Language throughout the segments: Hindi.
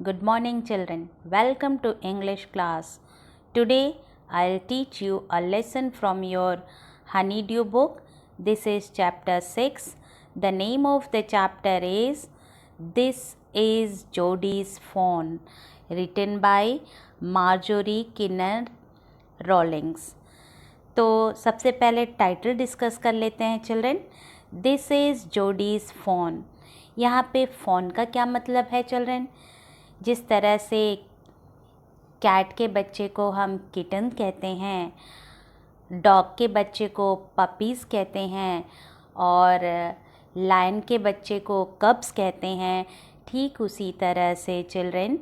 Good morning, children. Welcome to English class. Today, I'll teach you a lesson from your Honeydew book. This is chapter 6. The name of the chapter is This is Jodie's Phone, written by Marjorie Kinner Rawlings. तो सबसे पहले टाइटल डिस्कस कर लेते हैं children. This is Jody's phone. यहाँ पे फ़ोन का क्या मतलब है चिल्ड्रन? जिस तरह से कैट के बच्चे को हम किटन कहते हैं, डॉग के बच्चे को पपीज़ कहते हैं और लायन के बच्चे को कब्स कहते हैं, ठीक उसी तरह से children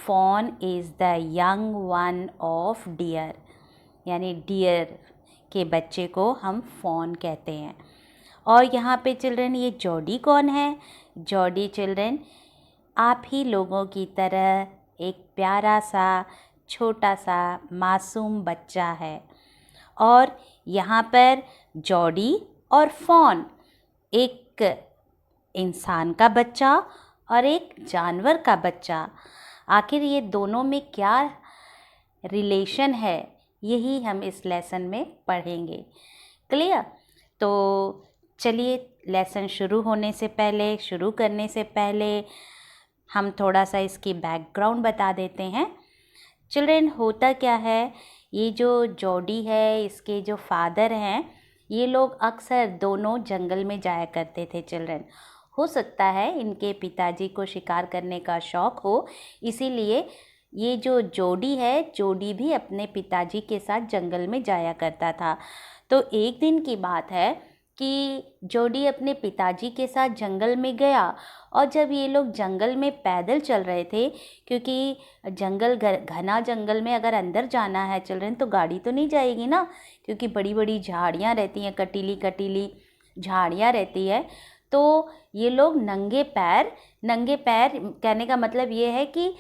phone is the young one of dear, यानी डियर के बच्चे को हम फ़ोन कहते हैं. और यहाँ पे चिल्ड्रन ये जॉडी कौन है? जॉडी चिल्ड्रन आप ही लोगों की तरह एक प्यारा सा छोटा सा मासूम बच्चा है. और यहाँ पर जॉडी और फ़ोन, एक इंसान का बच्चा और एक जानवर का बच्चा, आखिर ये दोनों में क्या रिलेशन है, यही हम इस लेसन में पढ़ेंगे. क्लियर? तो चलिए लेसन शुरू करने से पहले हम थोड़ा सा इसकी बैकग्राउंड बता देते हैं. चिल्ड्रन होता क्या है, ये जो जॉडी है, इसके जो फादर हैं, ये लोग अक्सर दोनों जंगल में जाया करते थे. चिल्ड्रन हो सकता है इनके पिताजी को शिकार करने का शौक़ हो, इसीलिए ये जो जोडी है, जोडी भी अपने पिताजी के साथ जंगल में जाया करता था. तो एक दिन की बात है कि जोडी अपने पिताजी के साथ जंगल में गया और जब ये लोग जंगल में पैदल चल रहे थे, क्योंकि घना जंगल में अगर अंदर जाना है चिल्ड्रन तो गाड़ी तो नहीं जाएगी ना, क्योंकि बड़ी बड़ी झाड़ियाँ रहती हैं, कटीली कटीली झाड़ियाँ रहती है. तो ये लोग नंगे पैर कहने का मतलब ये है कि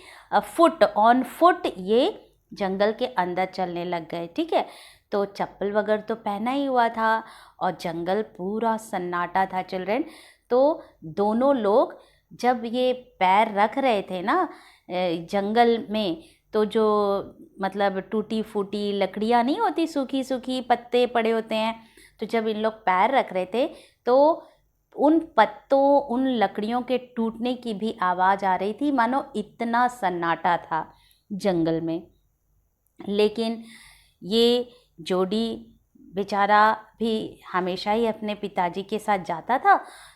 फुट ऑन फुट ये जंगल के अंदर चलने लग गए. ठीक है, तो चप्पल वगैरह तो पहना ही हुआ था और जंगल पूरा सन्नाटा था चिल्ड्रन. तो दोनों लोग जब ये पैर रख रहे थे ना जंगल में, तो जो मतलब टूटी फूटी लकड़ियाँ नहीं होती, सूखी सूखी पत्ते पड़े होते हैं, तो जब इन लोग पैर रख रहे थे तो उन पत्तों, उन लकड़ियों के टूटने की भी आवाज़ आ रही थी, मानो इतना सन्नाटा था जंगल में. लेकिन ये जोडी बेचारा भी हमेशा ही अपने पिताजी के साथ जाता था,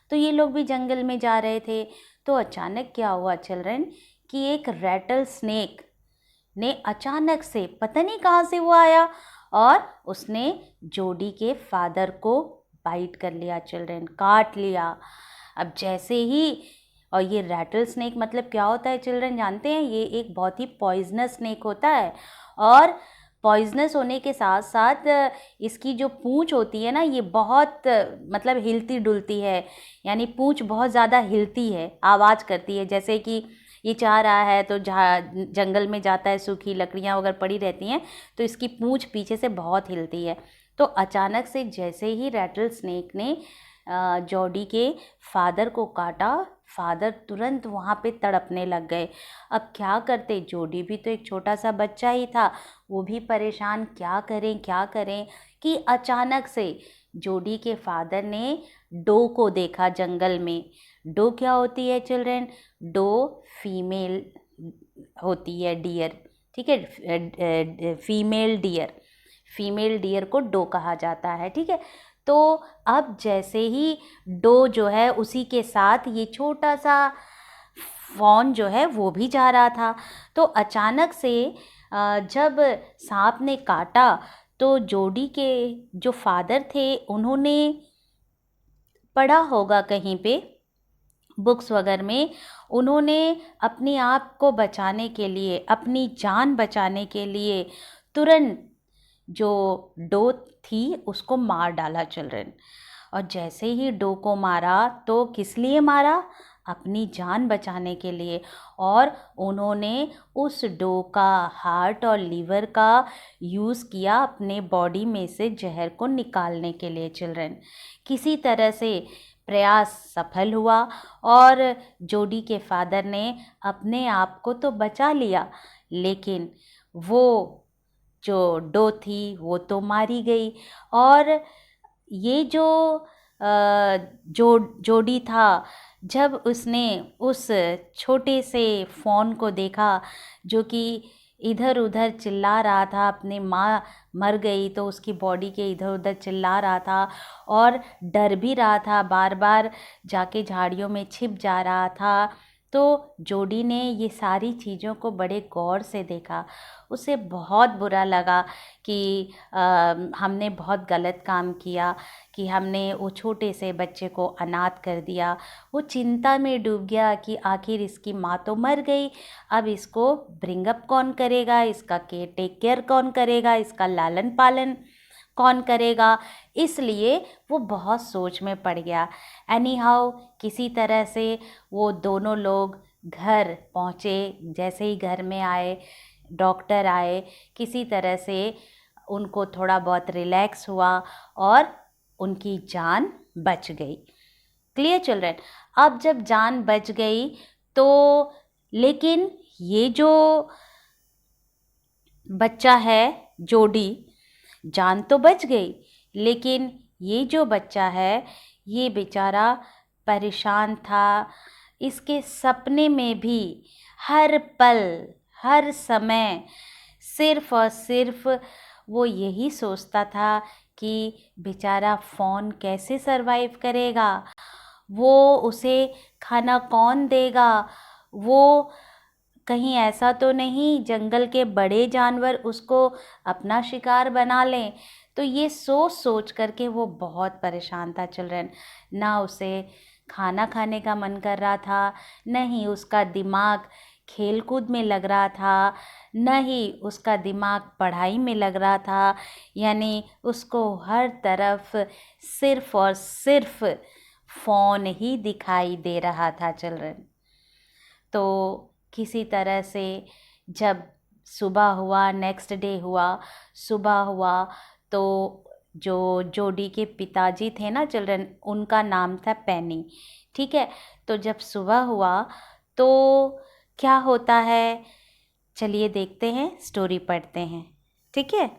तो ये लोग भी जंगल में जा रहे थे. तो अचानक क्या हुआ चिल्ड्रन कि एक रैटल स्नेक ने अचानक से, पता नहीं कहाँ से वो आया, और उसने जोडी के फादर को बाइट कर लिया चिल्ड्रन, काट लिया. अब जैसे ही, और ये रैटल स्नेक मतलब क्या होता है चिल्ड्रन जानते हैं? ये एक बहुत ही पॉइजनस स्नेक होता है, और पॉइजनस होने के साथ साथ इसकी जो पूँछ होती है ना, ये बहुत मतलब हिलती डुलती है, यानी पूँछ बहुत ज़्यादा हिलती है, आवाज़ करती है. जैसे कि ये चाह रहा है तो जंगल में जाता है, सूखी लकड़ियाँ वगैरह पड़ी रहती हैं, तो इसकी पूँछ पीछे से बहुत हिलती है. तो अचानक से जैसे ही रैटल स्नेक ने जॉडी के फादर को काटा, फादर तुरंत वहाँ पे तड़पने लग गए. अब क्या करते, जोडी भी तो एक छोटा सा बच्चा ही था, वो भी परेशान, क्या करें कि अचानक से जोडी के फादर ने डो को देखा जंगल में. डो क्या होती है चिल्ड्रन? डो फीमेल होती है डियर. ठीक है, फीमेल डियर को डो कहा जाता है. ठीक है, तो अब जैसे ही डो जो है उसी के साथ ये छोटा सा फॉन जो है वो भी जा रहा था. तो अचानक से जब सांप ने काटा तो जोडी के जो फादर थे, उन्होंने पढ़ा होगा कहीं पे बुक्स वगैरह में, उन्होंने अपने आप को बचाने के लिए, अपनी जान बचाने के लिए तुरंत जो डो थी उसको मार डाला चिल्ड्रन. और जैसे ही डो को मारा तो किस लिए मारा? अपनी जान बचाने के लिए. और उन्होंने उस डो का हार्ट और लीवर का यूज़ किया अपने बॉडी में से जहर को निकालने के लिए चिल्ड्रन. किसी तरह से प्रयास सफल हुआ और जोडी के फादर ने अपने आप को तो बचा लिया, लेकिन वो जो डो थी वो तो मारी गई। और ये जो जोडी था, जब उसने उस छोटे से फ़ोन को देखा जो कि इधर उधर चिल्ला रहा था, अपनी माँ मर गई तो उसकी बॉडी के इधर उधर चिल्ला रहा था और डर भी रहा था, बार बार जाके झाड़ियों में छिप जा रहा था, तो जोडी ने ये सारी चीज़ों को बड़े गौर से देखा। उसे बहुत बुरा लगा कि हमने बहुत गलत काम किया कि हमने वो छोटे से बच्चे को अनाथ कर दिया। वो चिंता में डूब गया कि आखिर इसकी माँ तो मर गई, अब इसको ब्रिंग अप कौन करेगा, इसका टेक केयर कौन करेगा, इसका लालन पालन कौन करेगा। इसलिए वो बहुत सोच में पड़ गया। एनी हाउ किसी तरह से वो दोनों लोग घर पहुँचे। जैसे ही घर में आए, डॉक्टर आए, किसी तरह से उनको थोड़ा बहुत रिलैक्स हुआ और उनकी जान बच गई। Clear children? अब जब जान बच गई तो लेकिन ये जो बच्चा है जोडी, जान तो बच गई, लेकिन ये जो बच्चा है ये बेचारा परेशान था। इसके सपने में भी हर पल हर समय सिर्फ और सिर्फ वो यही सोचता था कि बेचारा फ़ोन कैसे सरवाइव करेगा, वो उसे खाना कौन देगा, वो कहीं ऐसा तो नहीं जंगल के बड़े जानवर उसको अपना शिकार बना लें। तो ये सोच सोच करके वो बहुत परेशान था चिल्ड्रन। ना उसे खाना खाने का मन कर रहा था, न ही उसका दिमाग खेल कूद में लग रहा था, न ही उसका दिमाग पढ़ाई में लग रहा था। यानी उसको हर तरफ सिर्फ और सिर्फ फ़ोन ही दिखाई दे रहा था चिल्ड्रन। तो किसी तरह से जब सुबह हुआ, नेक्स्ट डे हुआ, सुबह हुआ तो जो जोडी के पिताजी थे ना चिल्ड्रन, उनका नाम था पेनी। ठीक है, तो जब सुबह हुआ तो क्या होता है, चलिए देखते हैं, स्टोरी पढ़ते हैं। ठीक है।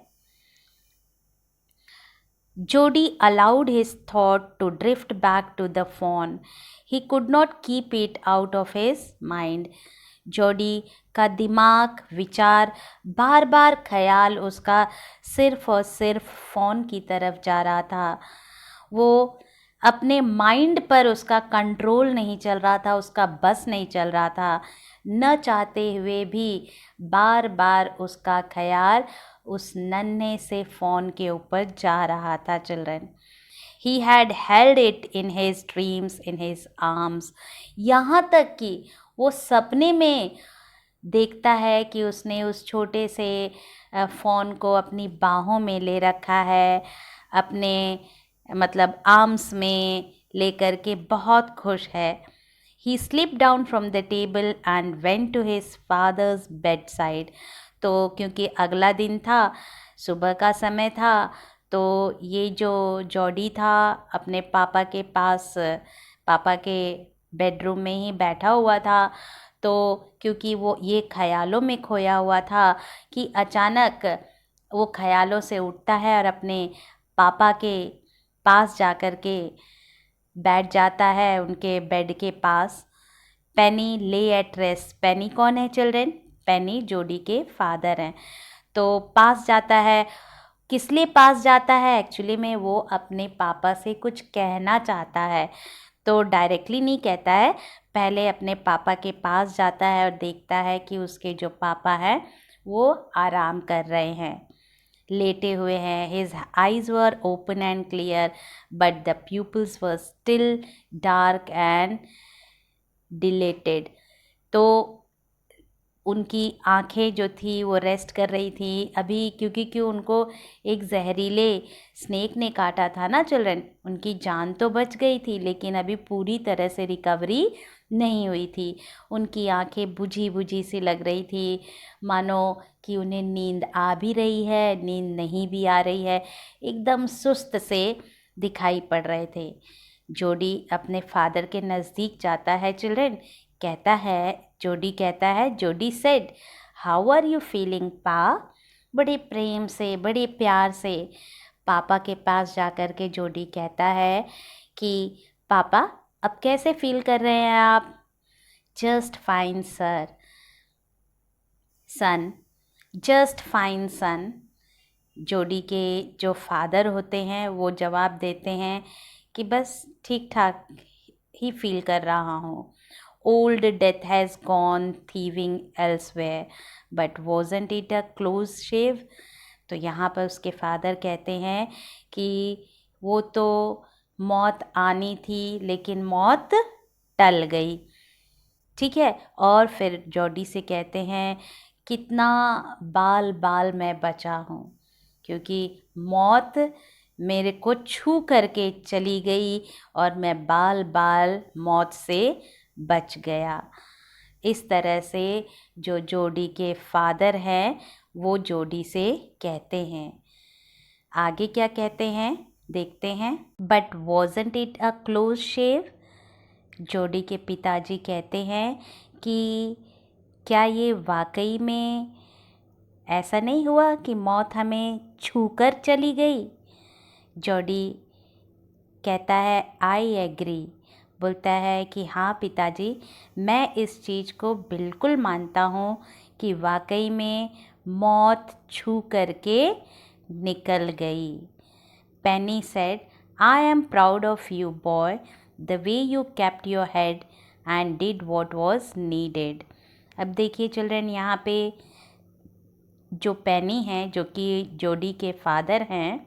Jody allowed his thought to drift back to the phone. He could not keep it out of his mind. जोडी का दिमाग, विचार, बार बार ख्याल उसका सिर्फ और सिर्फ फ़ोन की तरफ जा रहा था। वो अपने माइंड पर उसका कंट्रोल नहीं चल रहा था, उसका बस नहीं चल रहा था। न चाहते हुए भी बार बार उसका ख्याल उस नन्हे से फ़ोन के ऊपर जा रहा था children. He had held it in his dreams, in his arms. यहाँ तक कि वो सपने में देखता है कि उसने उस छोटे से फ़ोन को अपनी बाहों में ले रखा है, अपने मतलब आर्म्स में लेकर के बहुत खुश है। He slipped down from the table and went to his father's bedside. तो क्योंकि अगला दिन था, सुबह का समय था, तो ये जो जोडी था अपने पापा के पास, पापा के बेडरूम में ही बैठा हुआ था। तो क्योंकि वो ये ख्यालों में खोया हुआ था कि अचानक वो ख्यालों से उठता है और अपने पापा के पास जाकर के बैठ जाता है, उनके बेड के पास। पेनी ले एट रेस्ट। पेनी कौन है चिल्ड्रन? पेनी जोडी के फादर हैं। तो पास जाता है, किस लिए पास जाता है? एक्चुअली में वो अपने पापा से कुछ कहना चाहता है, तो डायरेक्टली नहीं कहता है, पहले अपने पापा के पास जाता है और देखता है कि उसके जो पापा हैं वो आराम कर रहे हैं, लेटे हुए हैं। His eyes were open and clear, but the pupils were still dark and dilated. तो उनकी आँखें जो थी वो रेस्ट कर रही थी अभी, क्योंकि उनको एक जहरीले स्नेक ने काटा था ना चिल्ड्रन। उनकी जान तो बच गई थी, लेकिन अभी पूरी तरह से रिकवरी नहीं हुई थी। उनकी आँखें बुझी बुझी सी लग रही थी, मानो कि उन्हें नींद आ भी रही है, नींद नहीं भी आ रही है, एकदम सुस्त से दिखाई पड़ रहे थे। जोडी अपने फादर के नज़दीक जाता है चिल्ड्रन, जोडी कहता है, Jody said, how are you feeling pa? बड़े प्रेम से, बड़े प्यार से पापा के पास जा कर के जोडी कहता है कि पापा अब कैसे फील कर रहे हैं आप? जस्ट फाइन सर, सन, जस्ट फाइन सन। जोडी के जो फादर होते हैं वो जवाब देते हैं कि बस ठीक ठाक ही फील कर रहा हूँ। Old death has gone thieving elsewhere but wasn't it a close shave? तो यहाँ पर उसके फादर कहते हैं कि वो तो मौत आनी थी लेकिन मौत टल गई। ठीक है, और फिर जोडी से कहते हैं कितना बाल बाल मैं बचा हूँ, क्योंकि मौत मेरे को छू करके चली गई और मैं बाल बाल मौत से बच गया। इस तरह से जो जोडी के फादर हैं वो जोडी से कहते हैं। आगे क्या कहते हैं देखते हैं। But wasn't it a close shave? Jody के पिताजी कहते हैं कि क्या ये वाकई में ऐसा नहीं हुआ कि मौत हमें छूकर चली गई? जोडी कहता है आई एग्री, बोलता है कि हाँ पिताजी, मैं इस चीज़ को बिल्कुल मानता हूँ कि वाकई में मौत छू करके निकल गई। Penny said, I am proud of you boy, the way you kept your head and did what was needed. अब देखिए चिल्ड्रन, यहाँ पे जो पेनी हैं, जो कि जोडी के फादर हैं,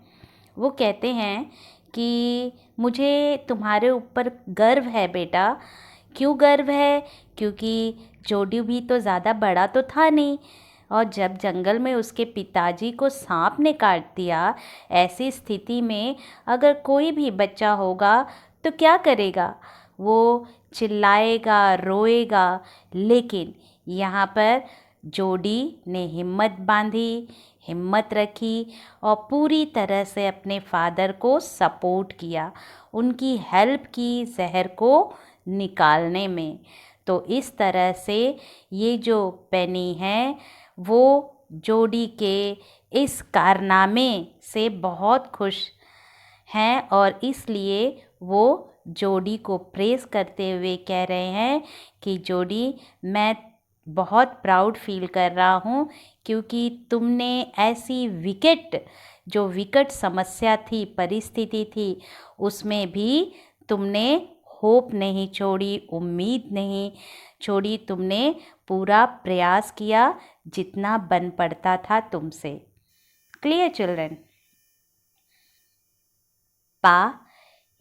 वो कहते हैं कि मुझे तुम्हारे ऊपर गर्व है बेटा। क्यों गर्व है? क्योंकि जोडी भी तो ज़्यादा बड़ा तो था नहीं, और जब जंगल में उसके पिताजी को सांप ने काट दिया, ऐसी स्थिति में अगर कोई भी बच्चा होगा तो क्या करेगा? वो चिल्लाएगा, रोएगा। लेकिन यहाँ पर जोडी ने हिम्मत बांधी, हिम्मत रखी और पूरी तरह से अपने फादर को सपोर्ट किया, उनकी हेल्प की जहर को निकालने में। तो इस तरह से ये जो पेनी है वो जोडी के इस कारनामे से बहुत खुश हैं और इसलिए वो जोडी को प्रेज़ करते हुए कह रहे हैं कि जोडी, मैं बहुत प्राउड फील कर रहा हूँ क्योंकि तुमने ऐसी विकट समस्या थी, परिस्थिति थी, उसमें भी तुमने होप नहीं छोड़ी, उम्मीद नहीं छोड़ी, तुमने पूरा प्रयास किया जितना बन पड़ता था तुमसे। Clear children? पा,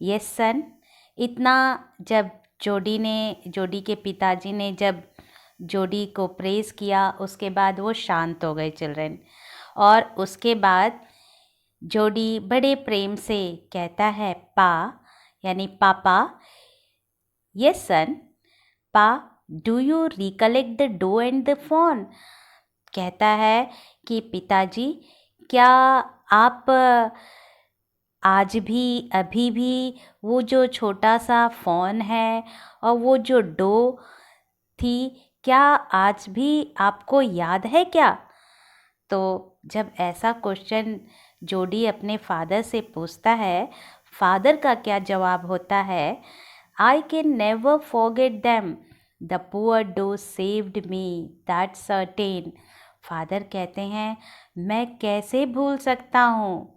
यस सन। इतना जब जोडी के पिताजी ने जब जोडी को प्रेज़ किया, उसके बाद वो शांत हो गए चिल्ड्रन। और उसके बाद जोडी बड़े प्रेम से कहता है पा, यानी पापा, yes son, pa, do you recollect the doe and the fawn? कहता है कि पिताजी, क्या आप आज भी, अभी भी वो जो छोटा सा फ़ोन है और वो जो डो थी, क्या आज भी आपको याद है क्या? तो जब ऐसा क्वेश्चन जोडी अपने फादर से पूछता है, फादर का क्या जवाब होता है? I can never forget them, the poor doe saved me, that's certain. Father कहते हैं, मैं कैसे भूल सकता हूँ,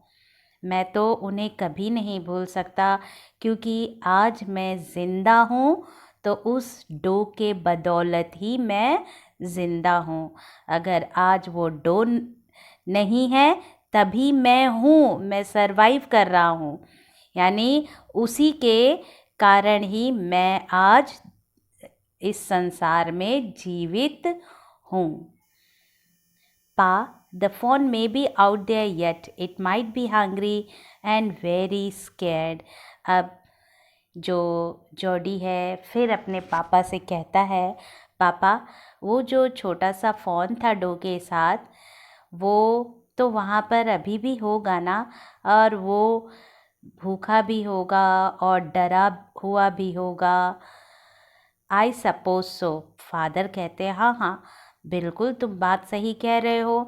मैं तो उन्हें कभी नहीं भूल सकता, क्योंकि आज मैं ज़िंदा हूँ तो उस डो के बदौलत ही मैं ज़िंदा हूँ। अगर आज वो डो नहीं है तभी मैं हूँ, मैं सरवाइव कर रहा हूँ, यानी उसी के कारण ही मैं आज इस संसार में जीवित हूँ। पा, the fawn may be out there yet, it might be hungry and very scared। अब जो जोडी है फिर अपने पापा से कहता है, पापा, वो जो छोटा सा फ़ोन था डो के साथ, वो तो वहाँ पर अभी भी होगा ना, और वो भूखा भी होगा और डरा हुआ भी होगा। I suppose so. फादर कहते हैं हाँ हाँ बिल्कुल तुम बात सही कह रहे हो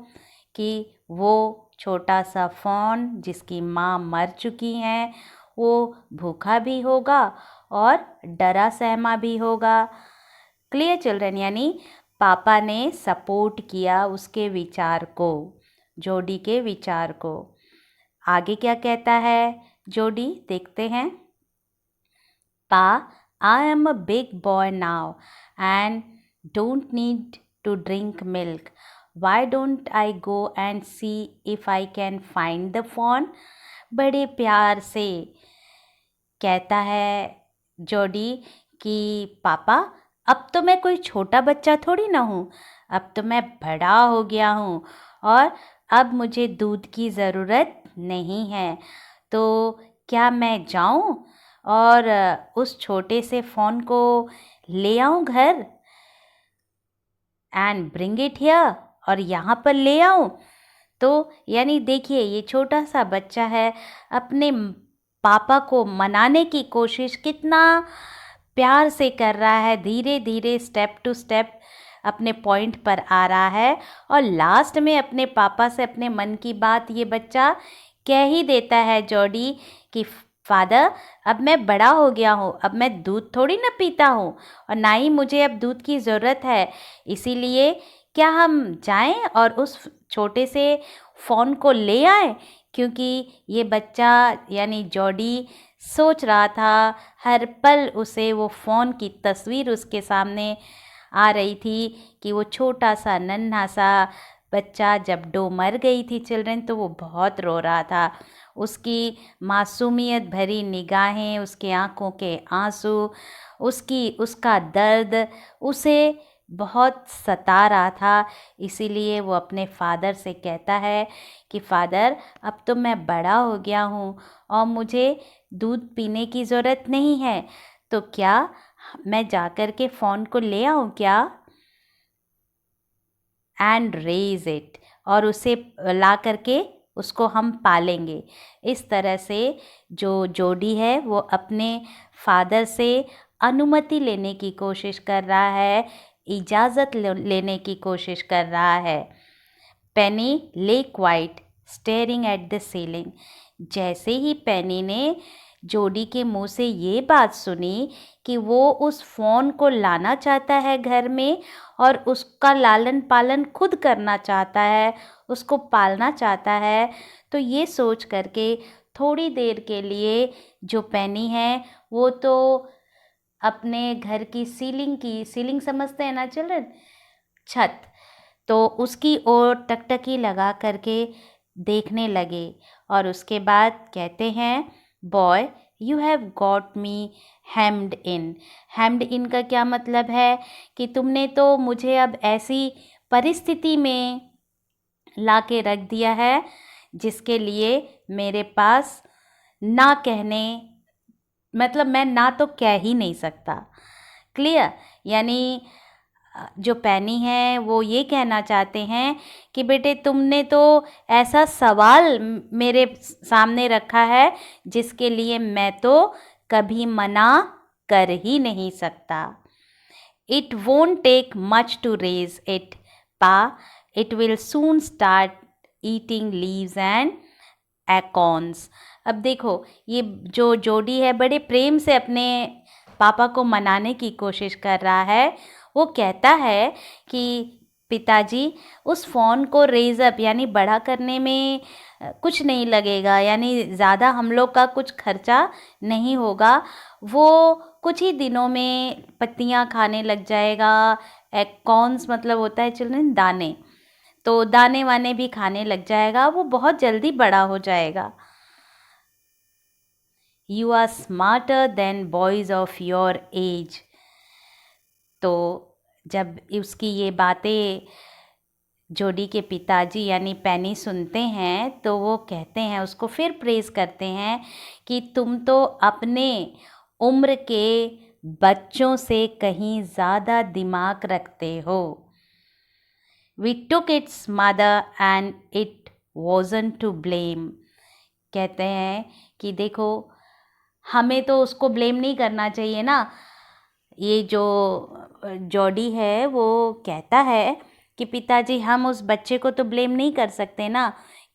कि वो छोटा सा फ़ॉन जिसकी माँ मर चुकी हैं वो भूखा भी होगा और डरा सहमा भी होगा। क्लियर चिल्ड्रन, यानी पापा ने सपोर्ट किया उसके विचार को, जोडी के विचार को। आगे क्या कहता है जोडी, देखते हैं। Pa, I am a big boy now and don't need to drink milk. Why don't I go and see if I can find the phone? बड़े प्यार से कहता है जोडी कि पापा अब तो मैं कोई छोटा बच्चा थोड़ी ना हूँ, अब तो मैं बड़ा हो गया हूँ और अब मुझे दूध की ज़रूरत नहीं है। तो क्या मैं जाऊँ और उस छोटे से फ़ोन को ले आऊँ घर एंड ब्रिंग इट हियर, और यहाँ पर ले आऊँ। तो यानी देखिए ये छोटा सा बच्चा है, अपने पापा को मनाने की कोशिश कितना प्यार से कर रहा है, धीरे धीरे स्टेप टू स्टेप अपने पॉइंट पर आ रहा है और लास्ट में अपने पापा से अपने मन की बात ये बच्चा कह ही देता है जोडी कि फादर अब मैं बड़ा हो गया हूँ, अब मैं दूध थोड़ी ना पीता हूँ और ना ही मुझे अब दूध की ज़रूरत है, इसीलिए क्या हम जाएं और उस छोटे से फ़ोन को ले आएं। क्योंकि ये बच्चा यानी जोडी सोच रहा था, हर पल उसे वो फ़ोन की तस्वीर उसके सामने आ रही थी कि वो छोटा सा नन्हा सा बच्चा जब डो मर गई थी चिल्ड्रन तो वो बहुत रो रहा था। उसकी मासूमियत भरी निगाहें, उसके आँखों के आंसू, उसका दर्द उसे बहुत सता रहा था। इसीलिए वो अपने फादर से कहता है कि फादर अब तो मैं बड़ा हो गया हूँ और मुझे दूध पीने की ज़रूरत नहीं है, तो क्या मैं जाकर के फ़ोन को ले आऊँ क्या एंड रेज इट, और उसे ला करके उसको हम पालेंगे। इस तरह से जो जोडी है वो अपने फादर से अनुमति लेने की कोशिश कर रहा है, इजाज़त लेने की कोशिश कर रहा है। पेनी ले quite staring at the ceiling. जैसे ही पेनी ने जोडी के मुंह से ये बात सुनी कि वो उस फ़ोन को लाना चाहता है घर में और उसका लालन पालन खुद करना चाहता है, उसको पालना चाहता है, तो ये सोच करके थोड़ी देर के लिए जो पेनी है वो तो अपने घर की सीलिंग समझते हैं ना चिल्ड्रन, छत, तो उसकी ओर टकटकी लगा करके देखने लगे और उसके बाद कहते हैं boy you have got me hemmed in. Hemmed in का क्या मतलब है कि तुमने तो मुझे अब ऐसी परिस्थिति में ला के रख दिया है जिसके लिए मेरे पास ना कहने, मतलब मैं ना तो कह ही नहीं सकता। क्लियर, यानी जो पैनी है वो ये कहना चाहते हैं कि बेटे तुमने तो ऐसा सवाल मेरे सामने रखा है जिसके लिए मैं तो कभी मना कर ही नहीं सकता। It won't take much to raise it Pa, it will soon start eating leaves and acorns. अब देखो ये जो जोडी है बड़े प्रेम से अपने पापा को मनाने की कोशिश कर रहा है। वो कहता है कि पिताजी उस फ़ोन को रेज अप यानी बड़ा करने में कुछ नहीं लगेगा, यानी ज़्यादा हम लोग का कुछ खर्चा नहीं होगा, वो कुछ ही दिनों में पत्तियां खाने लग जाएगा। एकॉन्स मतलब होता है चिल्ड्रन दाने, तो दाने वाने भी खाने लग जाएगा, वो बहुत जल्दी बड़ा हो जाएगा। You are smarter than boys of your age. तो जब उसकी ये बातें जोडी के पिताजी यानी पेनी सुनते हैं तो वो कहते हैं, उसको फिर प्रेज़ करते हैं कि तुम तो अपने उम्र के बच्चों से कहीं ज़्यादा दिमाग रखते हो। We took its mother and it wasn't to blame. कहते हैं कि देखो, हमें तो उसको ब्लेम नहीं करना चाहिए ना। ये जो जॉडी है वो कहता है कि पिताजी, हम उस बच्चे को तो ब्लेम नहीं कर सकते ना।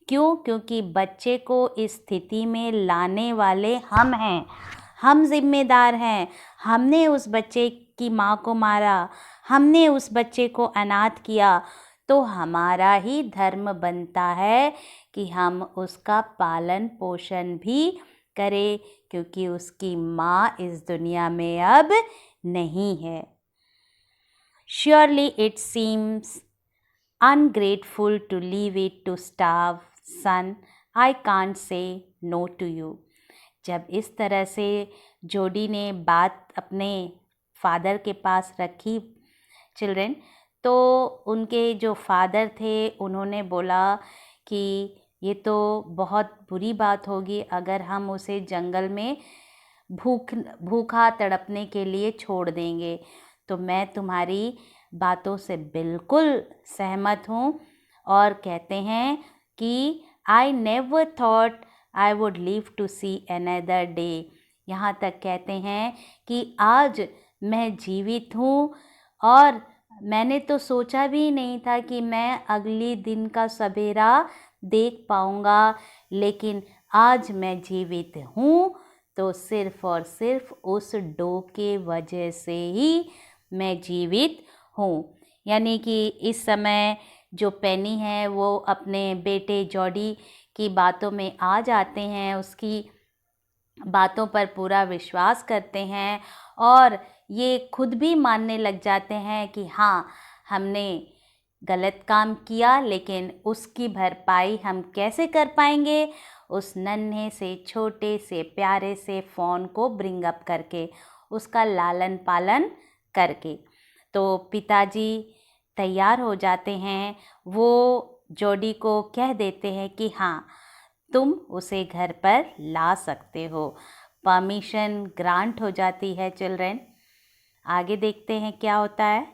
क्यों? क्योंकि बच्चे को इस स्थिति में लाने वाले हम हैं, हम जिम्मेदार हैं। हमने उस बच्चे की माँ को मारा, हमने उस बच्चे को अनाथ किया, तो हमारा ही धर्म बनता है कि हम उसका पालन पोषण भी करें, क्योंकि उसकी माँ इस दुनिया में अब नहीं है। Surely it seems ungrateful to leave it to starve, son. I can't say no to you. जब इस तरह से जोडी ने बात अपने फादर के पास रखी चिल्ड्रन, तो उनके जो फादर थे उन्होंने बोला कि ये तो बहुत बुरी बात होगी अगर हम उसे जंगल में भूखा तड़पने के लिए छोड़ देंगे। तो मैं तुम्हारी बातों से बिल्कुल सहमत हूँ। और कहते हैं कि I never thought I would live to see another day. यहाँ तक कहते हैं कि आज मैं जीवित हूँ और मैंने तो सोचा भी नहीं था कि मैं अगले दिन का सवेरा देख पाऊँगा, लेकिन आज मैं जीवित हूँ तो सिर्फ़ और सिर्फ उस डो के वजह से ही मैं जीवित हूँ। यानी कि इस समय जो पेनी है वो अपने बेटे जॉडी की बातों में आ जाते हैं, उसकी बातों पर पूरा विश्वास करते हैं और ये खुद भी मानने लग जाते हैं कि हाँ, हमने गलत काम किया, लेकिन उसकी भरपाई हम कैसे कर पाएंगे? उस नन्हे से छोटे से प्यारे से फ़ोन को ब्रिंग अप करके, उसका लालन पालन करके। तो पिताजी तैयार हो जाते हैं, वो जॉडी को कह देते हैं कि हाँ, तुम उसे घर पर ला सकते हो। परमिशन ग्रांट हो जाती है चिल्ड्रन। आगे देखते हैं क्या होता है।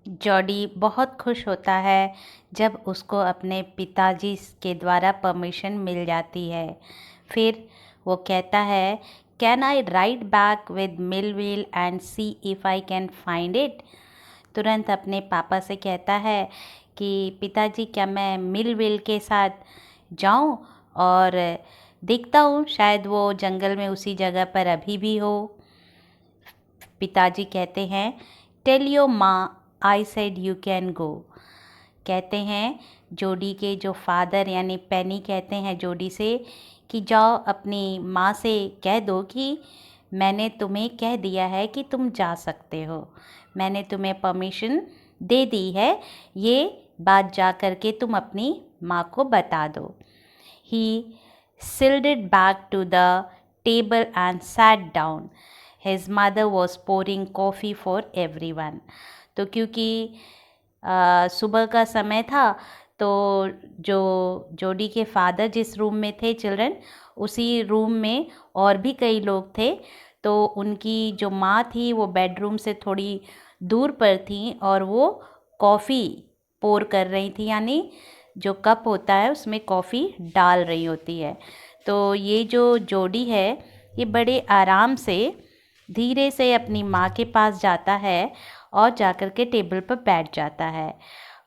जॉडी बहुत खुश होता है जब उसको अपने पिताजी के द्वारा परमिशन मिल जाती है। फिर वो कहता है, can I ride back with Millville and C if I can find it. तुरंत अपने पापा से कहता है कि पिताजी, क्या मैं मिलविल के साथ जाऊं और देखता हूँ, शायद वो जंगल में उसी जगह पर अभी भी हो। पिताजी कहते हैं, टेल योर माँ I said you can go. कहते हैं जॉडी के जो फादर यानी पेनी कहते हैं जॉडी से कि जाओ अपनी माँ से कह दो कि मैंने तुम्हें कह दिया है कि तुम जा सकते हो, मैंने तुम्हें परमिशन दे दी है, ये बात जा कर के तुम अपनी माँ को बता दो। He sidled back to the table and sat down. His mother was pouring coffee for everyone. तो क्योंकि सुबह का समय था, तो जो जॉडी के फादर जिस रूम में थे चिल्ड्रन, उसी रूम में और भी कई लोग थे। तो उनकी जो माँ थी वो बेडरूम से थोड़ी दूर पर थी और वो कॉफ़ी पोर कर रही थी, यानी जो कप होता है उसमें कॉफ़ी डाल रही होती है। तो ये जो जॉडी है ये बड़े आराम से धीरे से अपनी माँ के पास जाता है और जाकर के टेबल पर बैठ जाता है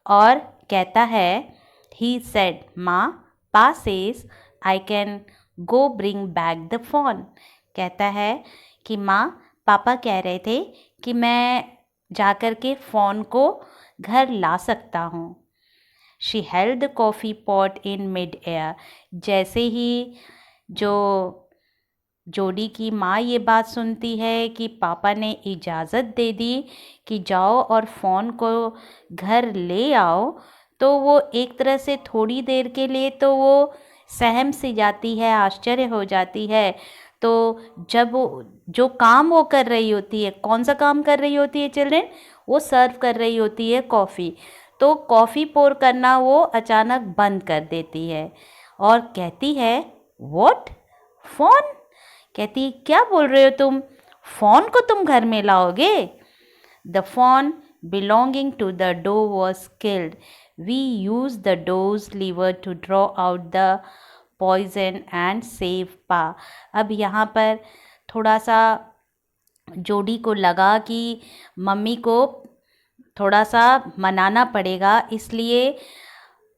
और कहता है, ही सेड माँ, पा says I can go bring back the phone. कहता है कि माँ, पापा कह रहे थे कि मैं जाकर के फ़ोन को घर ला सकता हूँ। She held the coffee pot in mid-air. जैसे ही जो जॉडी की माँ ये बात सुनती है कि पापा ने इजाज़त दे दी कि जाओ और फ़ोन को घर ले आओ, तो वो एक तरह से थोड़ी देर के लिए तो वो सहम सी जाती है, आश्चर्य हो जाती है। तो जब वो जो काम वो कर रही होती है, कौन सा काम कर रही होती है चिल्ड्रन? वो सर्व कर रही होती है कॉफ़ी। तो कॉफ़ी पोर करना वो अचानक बंद कर देती है और कहती है, व्हाट? फ़ोन? कहती, क्या बोल रहे हो तुम? फ़ोन को तुम घर में लाओगे? The fawn belonging to the doe was killed We use the door's lever to draw out the poison and save Pa. अब यहाँ पर थोड़ा सा जोडी को लगा कि मम्मी को थोड़ा सा मनाना पड़ेगा, इसलिए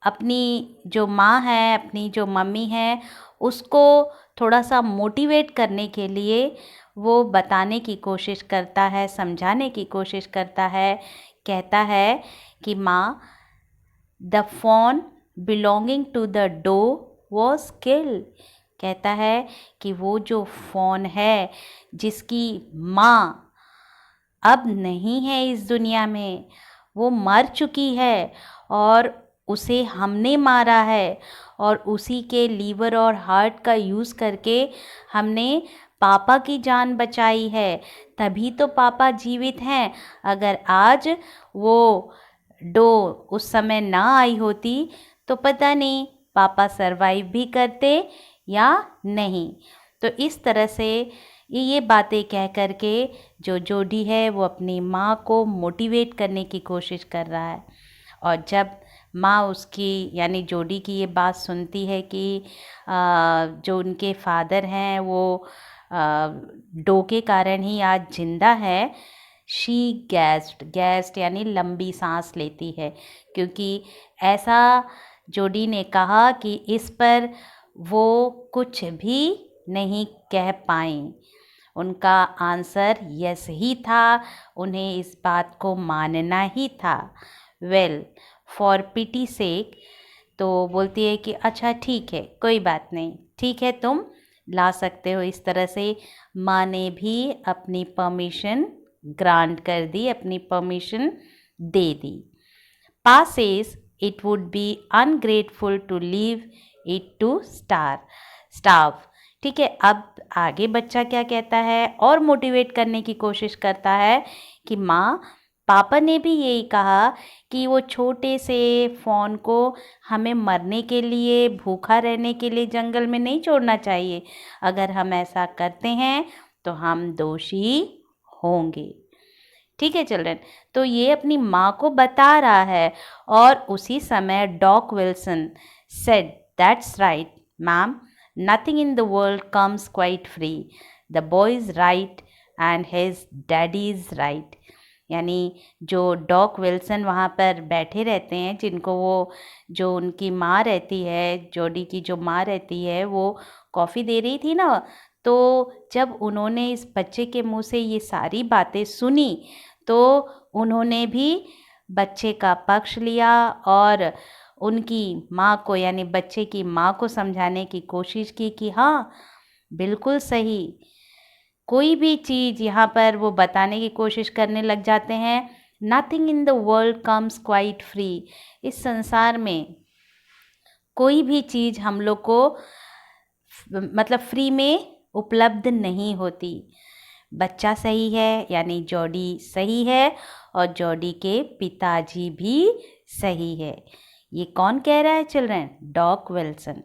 अपनी जो माँ है, अपनी जो मम्मी है, उसको थोड़ा सा मोटिवेट करने के लिए वो बताने की कोशिश करता है, समझाने की कोशिश करता है। कहता है कि माँ, the fawn belonging to the doe was killed. कहता है कि वो जो फॉन है जिसकी माँ अब नहीं है इस दुनिया में, वो मर चुकी है और उसे हमने मारा है और उसी के लीवर और हार्ट का यूज़ करके हमने पापा की जान बचाई है, तभी तो पापा जीवित हैं। अगर आज वो डो उस समय ना आई होती तो पता नहीं पापा सरवाइव भी करते या नहीं। तो इस तरह से ये बातें कह कर के जो जोडी है वो अपनी माँ को मोटिवेट करने की कोशिश कर रहा है। और जब माँ उसकी यानी जोडी की ये बात सुनती है कि जो उनके फादर हैं वो डो के कारण ही आज जिंदा है, शी गैस्ड यानी लंबी सांस लेती है, क्योंकि ऐसा जोडी ने कहा कि इस पर वो कुछ भी नहीं कह पाई। उनका आंसर यस ही था, उन्हें इस बात को मानना ही था। वेल, फॉर पिटी सेक, तो बोलती है कि अच्छा ठीक है, कोई बात नहीं, ठीक है, तुम ला सकते हो। इस तरह से माँ ने भी अपनी परमिशन ग्रांट कर दी, अपनी permission they the. Pa says it would be ungrateful to leave it to starve। ठीक है, अब आगे बच्चा क्या कहता है और मोटिवेट करने की कोशिश करता है कि माँ, पापा ने भी यही कहा कि वो छोटे से फॉन को हमें मरने के लिए, भूखा रहने के लिए जंगल में नहीं छोड़ना चाहिए। अगर हम ऐसा करते हैं तो हम दोषी होंगे। ठीक है चिल्ड्रन, तो ये अपनी माँ को बता रहा है। और उसी समय Doc Wilson said, that's right ma'am, nothing in the world comes quite free, the boy is right and his daddy is right. यानी जो डॉक विल्सन वहाँ पर बैठे रहते हैं, जिनको वो जो उनकी माँ रहती है, जोडी की जो माँ रहती है, वो कॉफ़ी दे रही थी ना, तो जब उन्होंने इस बच्चे के मुंह से ये सारी बातें सुनी तो उन्होंने भी बच्चे का पक्ष लिया और उनकी माँ को यानी बच्चे की माँ को समझाने की कोशिश की कि हाँ बिल्कुल सही। कोई भी चीज़ यहाँ पर वो बताने की कोशिश करने लग जाते हैं। Nothing in the world comes quite free. इस संसार में कोई भी चीज़ हम लोग को मतलब फ्री में उपलब्ध नहीं होती। बच्चा सही है यानी जोडी सही है और जोडी के पिताजी भी सही है। ये कौन कह रहा है children? Doc Wilson.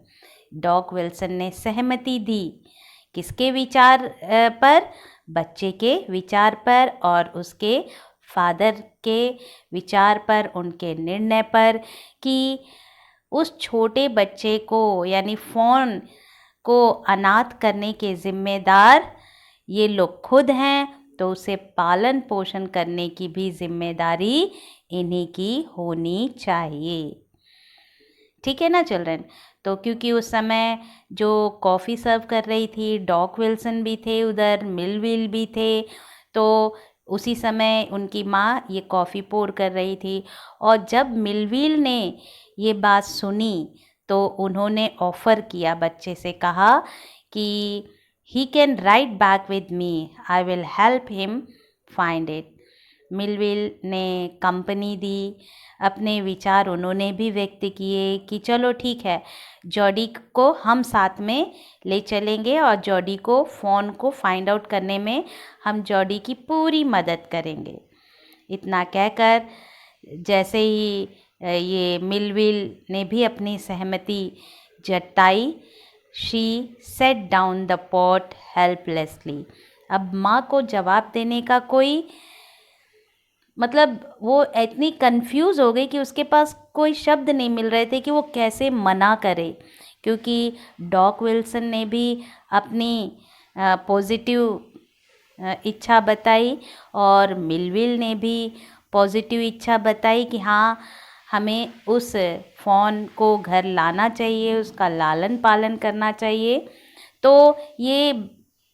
Doc Wilson ने सहमति दी किसके विचार पर? बच्चे के विचार पर और उसके फादर के विचार पर, उनके निर्णय पर कि उस छोटे बच्चे को यानी फ़ोन को अनाथ करने के जिम्मेदार ये लोग खुद हैं, तो उसे पालन पोषण करने की भी जिम्मेदारी इन्हीं की होनी चाहिए। ठीक है ना चिल्ड्रन? तो क्योंकि उस समय जो कॉफ़ी सर्व कर रही थी, डॉक विल्सन भी थे उधर, मिलविल भी थे, तो उसी समय उनकी माँ ये कॉफ़ी पोर कर रही थी। और जब मिलविल ने ये बात सुनी तो उन्होंने ऑफ़र किया, बच्चे से कहा कि he can write back with me, I will help him find it। Millville ने कंपनी दी, अपने विचार उन्होंने भी व्यक्त किए कि चलो ठीक है, जोडी को हम साथ में ले चलेंगे और जोडी को फ़ोन को फाइंड आउट करने में हम जोडी की पूरी मदद करेंगे। इतना कहकर जैसे ही ये मिलविल ने भी अपनी सहमति जताई, she said down the pot helplessly. अब माँ को जवाब देने का कोई मतलब वो इतनी कंफ्यूज हो गई कि उसके पास कोई शब्द नहीं मिल रहे थे कि वो कैसे मना करे, क्योंकि डॉक विल्सन ने भी अपनी पॉजिटिव इच्छा बताई और मिलविल ने भी पॉजिटिव इच्छा बताई कि हाँ, हमें उस फ़ॉन को घर लाना चाहिए, उसका लालन पालन करना चाहिए। तो ये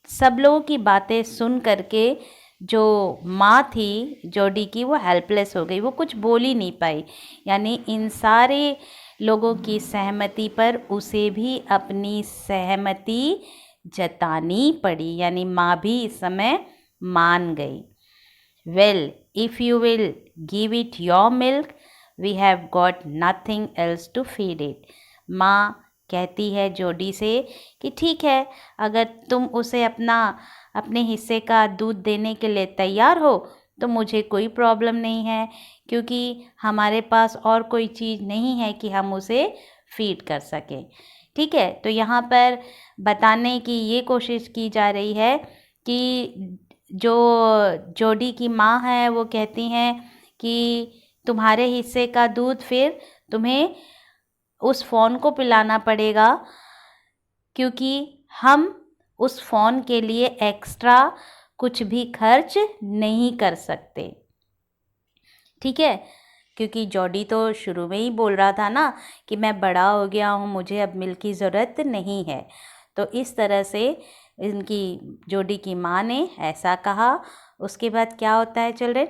सब लोगों की बातें सुन करके जो माँ थी जोडी की, वो हेल्पलेस हो गई, वो कुछ बोल ही नहीं पाई। यानी इन सारे लोगों की सहमति पर उसे भी अपनी सहमति जतानी पड़ी, यानी माँ भी इस समय मान गई। Well, if you will give it your milk, we have got nothing else to feed it. माँ कहती है जोडी से कि ठीक है, अगर तुम उसे अपने हिस्से का दूध देने के लिए तैयार हो तो मुझे कोई प्रॉब्लम नहीं है, क्योंकि हमारे पास और कोई चीज़ नहीं है कि हम उसे फीड कर सकें। ठीक है, तो यहाँ पर बताने की ये कोशिश की जा रही है कि जो जोडी की माँ है वो कहती हैं कि तुम्हारे हिस्से का दूध फिर तुम्हें उस फ़ॉन को पिलाना पड़ेगा, क्योंकि हम उस फ़ोन के लिए एक्स्ट्रा कुछ भी खर्च नहीं कर सकते। ठीक है, क्योंकि जॉडी तो शुरू में ही बोल रहा था ना कि मैं बड़ा हो गया हूँ, मुझे अब मिल्क की ज़रूरत नहीं है। तो इस तरह से इनकी जोडी की माँ ने ऐसा कहा। उसके बाद क्या होता है children?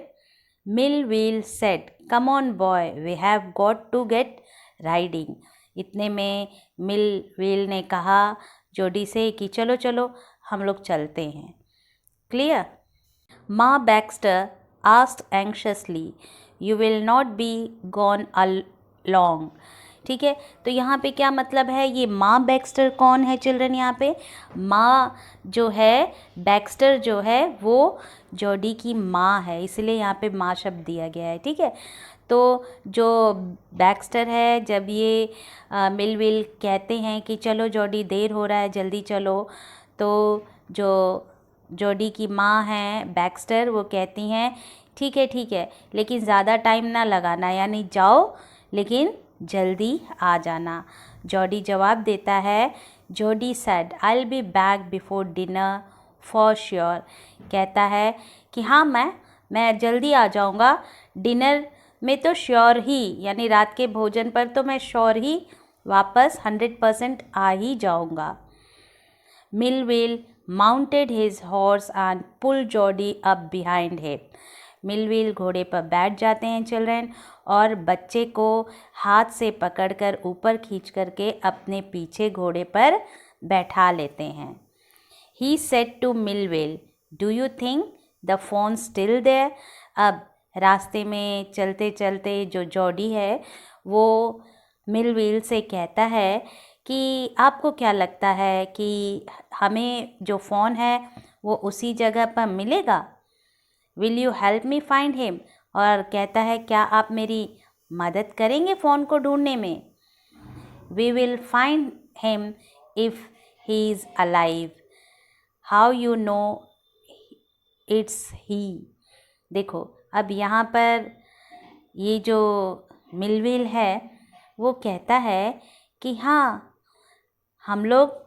Millwheel said, come on boy, we have got to get riding. इतने में मिलविल ने कहा जोडी से कि चलो चलो हम लोग चलते हैं। Clear? Ma Baxter asked anxiously, you will not be gone along. ठीक है, तो यहाँ पे क्या मतलब है? ये माँ बैक्स्टर कौन है चिल्ड्रन? यहाँ पे माँ जो है, बैक्स्टर जो है वो जॉडी की माँ है, इसलिए यहाँ पे माँ शब्द दिया गया है। ठीक है, तो जो बैक्स्टर है, जब ये मिलविल कहते हैं कि चलो जॉडी देर हो रहा है जल्दी चलो, तो जो जॉडी की माँ हैं बैक्स्टर, वो कहती हैं ठीक है लेकिन ज़्यादा टाइम ना लगाना, यानी जाओ लेकिन जल्दी आ जाना। जॉडी जवाब देता है, Jordi said I will be back before dinner for sure. कहता है कि हाँ, मैं जल्दी आ जाऊँगा, डिनर में तो श्योर ही, यानी रात के भोजन पर तो मैं श्योर ही वापस 100% आ ही जाऊँगा। Millwheel mounted his horse and pull Jody up behind him. Millwheel घोड़े पर बैठ जाते हैं चिल्ड्रन, और बच्चे को हाथ से पकड़कर ऊपर खींच करके अपने पीछे घोड़े पर बैठा लेते हैं। He said to Millwheel, do you think the fawn still there? अब रास्ते में चलते चलते जो जॉडी है वो मिलविल से कहता है कि आपको क्या लगता है कि हमें जो फ़ोन है वो उसी जगह पर मिलेगा? Will you help me find him? और कहता है क्या आप मेरी मदद करेंगे फ़ोन को ढूंढने में? We will find him if he is alive. How you know it's he? देखो, अब यहाँ पर ये जो मिलविल है वो कहता है कि हाँ, हम लोग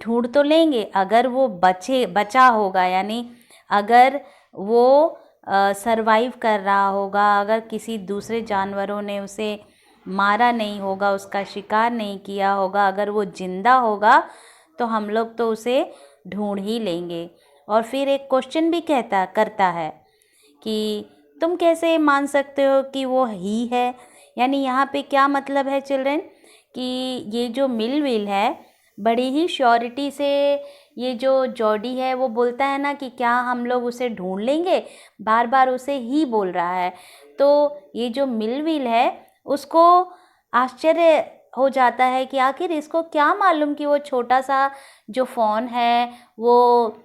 ढूंढ तो लेंगे, अगर वो बचा होगा, यानी अगर वो सरवाइव कर रहा होगा, अगर किसी दूसरे जानवरों ने उसे मारा नहीं होगा, उसका शिकार नहीं किया होगा, अगर वो जिंदा होगा तो हम लोग तो उसे ढूंढ ही लेंगे। और फिर एक क्वेश्चन भी करता है कि तुम कैसे मान सकते हो कि वो ही है? यानी यहाँ पे क्या मतलब है चिल्ड्रन कि ये जो मिलविल है बड़ी ही श्योरिटी से ये जो जॉडी है वो बोलता है ना कि क्या हम लोग उसे ढूंढ लेंगे, बार बार उसे ही बोल रहा है। तो ये जो मिलविल है उसको आश्चर्य हो जाता है कि आखिर इसको क्या मालूम कि वो छोटा सा जो फ़ोन है वो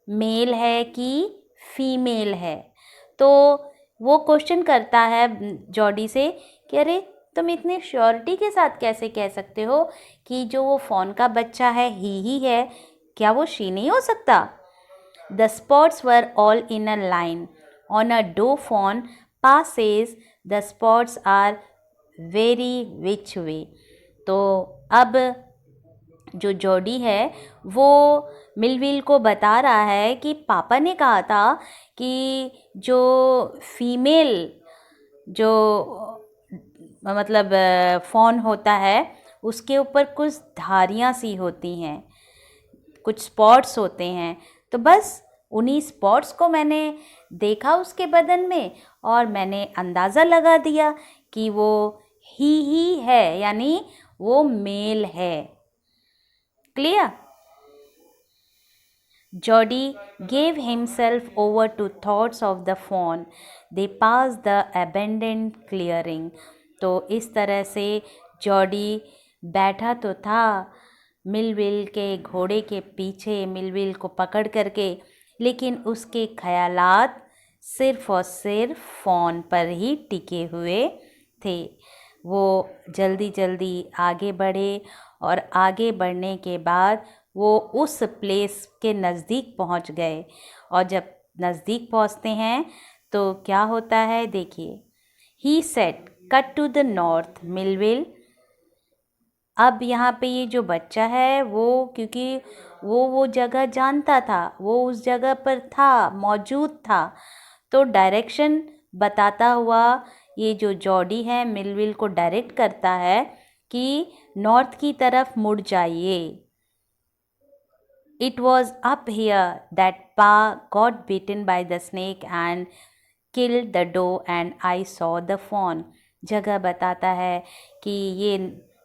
मेल है कि फीमेल है। तो वो क्वेश्चन करता है जॉडी से कि अरे तुम इतनी श्योरिटी के साथ कैसे कह सकते हो कि जो वो फ़ोन का बच्चा है ही है, क्या वो शी नहीं हो सकता? The spots were all in a line, on a dove fawn passes, the spots are very which way. तो अब जो जॉडी है वो मिलविल को बता रहा है कि पापा ने कहा था कि जो फीमेल जो मतलब फॉन होता है उसके ऊपर कुछ धारियाँ सी होती हैं, कुछ स्पॉट्स होते हैं। तो बस उन्हीं स्पॉट्स को मैंने देखा उसके बदन में और मैंने अंदाज़ा लगा दिया कि वो ही है, यानी वो मेल है। Clear? Jody gave himself over to thoughts of the fawn. They passed the abandoned clearing. तो इस तरह से जॉडी बैठा तो था मिलविल के घोड़े के पीछे, मिलविल को पकड़ करके, लेकिन उसके ख्यालात सिर्फ़ और सिर्फ फ़ोन पर ही टिके हुए थे। वो जल्दी जल्दी आगे बढ़े और आगे बढ़ने के बाद वो उस प्लेस के नज़दीक पहुंच गए। और जब नज़दीक पहुंचते हैं तो क्या होता है, देखिए। He said cut to the north Millwheel. अब यहाँ पे ये जो बच्चा है वो, क्योंकि वो जगह जानता था, वो उस जगह पर था, मौजूद था, तो डायरेक्शन बताता हुआ ये जो जॉडी है मिलविल को डायरेक्ट करता है कि नॉर्थ की तरफ मुड़ जाइए। It was up here that Pa got bitten by the snake and killed the doe and I saw the fawn. जगह बताता है कि ये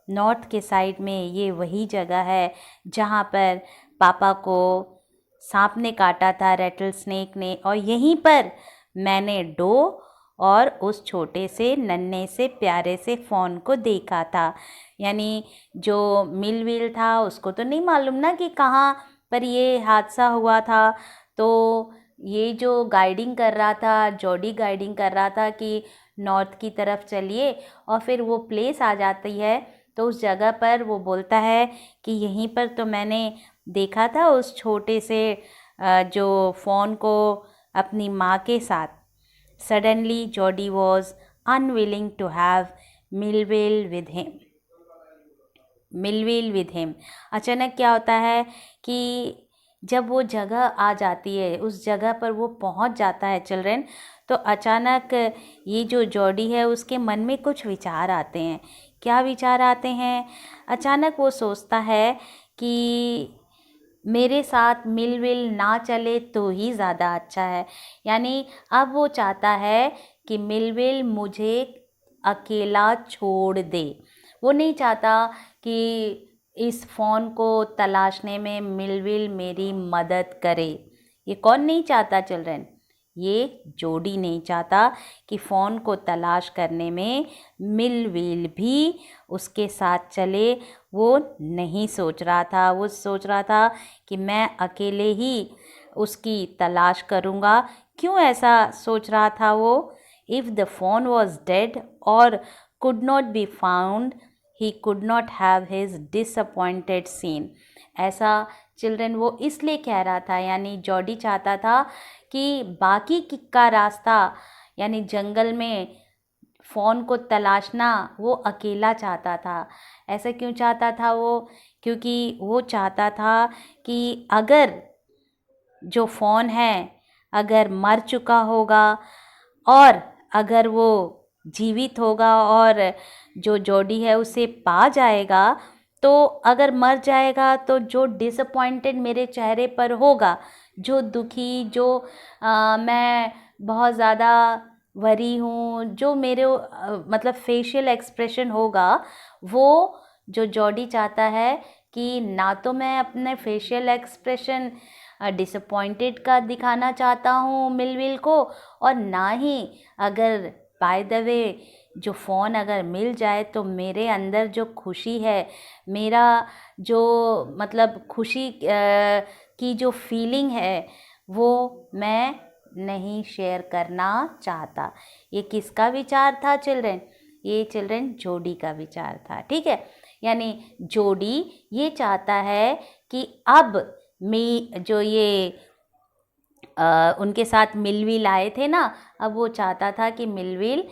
नॉर्थ के साइड में ये वही जगह है जहाँ पर पापा को सांप ने काटा था, रेटल स्नेक ने, और यहीं पर मैंने डो और उस छोटे से नन्हे से प्यारे से फॉन को देखा था। यानी जो मिलविल था उसको तो नहीं मालूम ना कि कहाँ पर ये हादसा हुआ था। तो ये जो गाइडिंग कर रहा था, जॉडी गाइडिंग कर रहा था कि नॉर्थ की तरफ चलिए, और फिर वो प्लेस आ जाती है तो उस जगह पर वो बोलता है कि यहीं पर तो मैंने देखा था उस छोटे से जो फ़ोन को अपनी माँ के साथ। Suddenly Jody was unwilling to have Millwheel with him. अचानक क्या होता है कि जब वो जगह आ जाती है, उस जगह पर वो पहुंच जाता है चिल्ड्रन, तो अचानक ये जो जॉडी है उसके मन में कुछ विचार आते हैं। क्या विचार आते हैं? अचानक वो सोचता है कि मेरे साथ मिलविल ना चले तो ही ज़्यादा अच्छा है। यानी अब वो चाहता है कि मिलविल मुझे अकेला छोड़ दे। वो नहीं चाहता कि इस फ़ोन को तलाशने में मिलविल मेरी मदद करे। ये कौन नहीं चाहता चिल्ड्रन? ये जॉडी नहीं चाहता कि फ़ोन को तलाश करने में मिलविल भी उसके साथ चले। वो नहीं सोच रहा था, वो सोच रहा था कि मैं अकेले ही उसकी तलाश करूँगा। क्यों ऐसा सोच रहा था वो? If the fawn was dead और could not be found, he could not have his disappointed scene. ऐसा चिल्ड्रन वो इसलिए कह रहा था, यानी जॉडी चाहता था कि बाकी का रास्ता, यानी जंगल में फ़ोन को तलाशना, वो अकेला चाहता था। ऐसा क्यों चाहता था वो? क्योंकि वो चाहता था कि अगर जो फ़ोन है अगर मर चुका होगा और अगर वो जीवित होगा और जो जॉडी है उसे पा जाएगा, तो अगर मर जाएगा तो जो डिसअपॉइंटेड मेरे चेहरे पर होगा, जो दुखी, जो मैं बहुत ज़्यादा वरी हूँ, जो मेरे मतलब फेशियल एक्सप्रेशन होगा, वो जो जॉडी चाहता है कि ना तो मैं अपने फेशियल एक्सप्रेशन डिसअपॉइंटेड का दिखाना चाहता हूँ मिलविल को, और ना ही अगर बाय द वे जो फ़ोन अगर मिल जाए तो मेरे अंदर जो खुशी है, मेरा जो मतलब खुशी की जो फीलिंग है वो मैं नहीं शेयर करना चाहता। ये किसका विचार था चिल्ड्रन? ये चिल्ड्रन जॉडी का विचार था। ठीक है, यानी जॉडी ये चाहता है कि अब मैं जो ये उनके साथ मिलविल आए थे ना, अब वो चाहता था कि मिलविल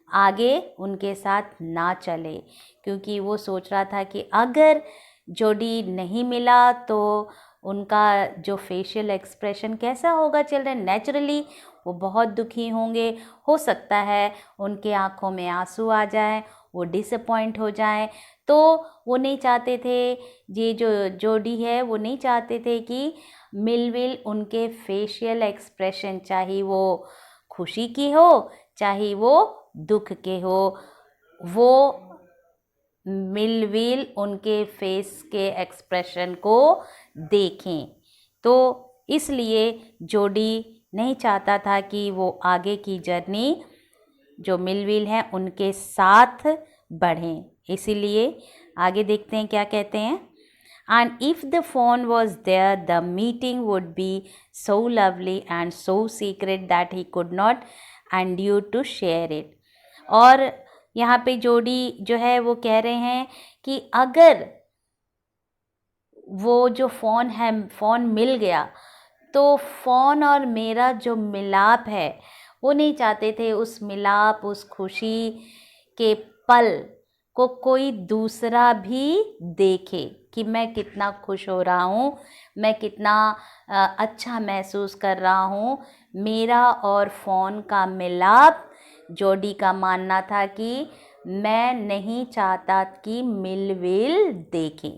आगे उनके साथ ना चले, क्योंकि वो सोच रहा था कि अगर जोडी नहीं मिला तो उनका जो फेशियल एक्सप्रेशन कैसा होगा चिल्ड्रन। नेचुरली वो बहुत दुखी होंगे, हो सकता है उनके आँखों में आंसू आ जाए, वो डिसअपॉइंट हो जाएं। तो वो नहीं चाहते थे, ये जो जोडी है वो नहीं चाहते थे कि मिलविल उनके फेशियल एक्सप्रेशन, चाहे वो खुशी की हो चाहे वो दुख के हो, वो मिलविल उनके फेस के एक्सप्रेशन को देखें। तो इसलिए जोडी नहीं चाहता था कि वो आगे की जर्नी जो मिलविल हैं उनके साथ बढ़ें। इसीलिए आगे देखते हैं क्या कहते हैं। And if the phone was there, the meeting would be so lovely and so secret that he could not endure to share it. और यहाँ पे जोडी जो है वो कह रहे हैं कि अगर वो जो फ़ोन है, फ़ोन मिल गया तो फ़ोन और मेरा जो मिलाप है वो नहीं चाहते थे, उस मिलाप, उस खुशी के पल को कोई दूसरा भी देखे कि मैं कितना खुश हो रहा हूँ, मैं कितना अच्छा महसूस कर रहा हूँ। मेरा और फ़ोन का मिलाप, जोडी का मानना था कि मैं नहीं चाहता कि मिलविल देखें,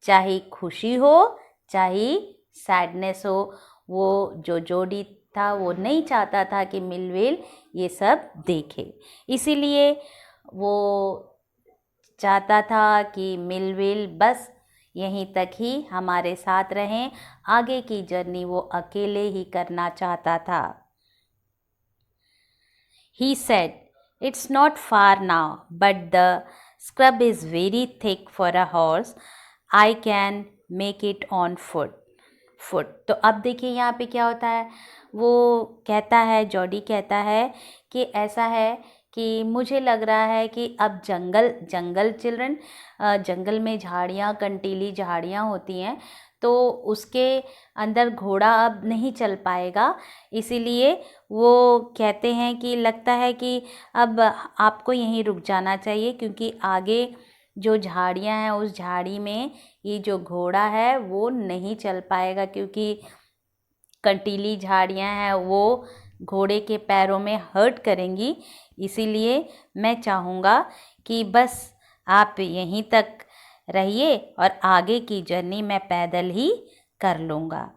चाहे खुशी हो चाहे सैडनेस हो। वो जो जोडी था वो नहीं चाहता था कि मिलविल ये सब देखे, इसीलिए वो चाहता था कि मिलविल बस यहीं तक ही हमारे साथ रहें, आगे की जर्नी वो अकेले ही करना चाहता था। He said, "It's not far now, but the scrub is very thick for a horse. I can make it on foot." तो अब देखिए यहाँ पे क्या होता है, वो कहता है, जोडी कहता है कि ऐसा है कि मुझे लग रहा है कि अब जंगल चिल्ड्रन, जंगल में झाड़ियाँ, कंटीली झाड़ियाँ होती हैं, तो उसके अंदर घोड़ा अब नहीं चल पाएगा। इसीलिए वो कहते हैं कि लगता है कि अब आपको यहीं रुक जाना चाहिए, क्योंकि आगे जो झाड़ियाँ हैं उस झाड़ी में ये जो घोड़ा है वो नहीं चल पाएगा, क्योंकि कंटीली झाड़ियाँ हैं वो घोड़े के पैरों में हर्ट करेंगी। इसीलिए मैं चाहूँगा कि बस आप यहीं तक रहिए और आगे की जर्नी मैं पैदल ही कर लूँगा।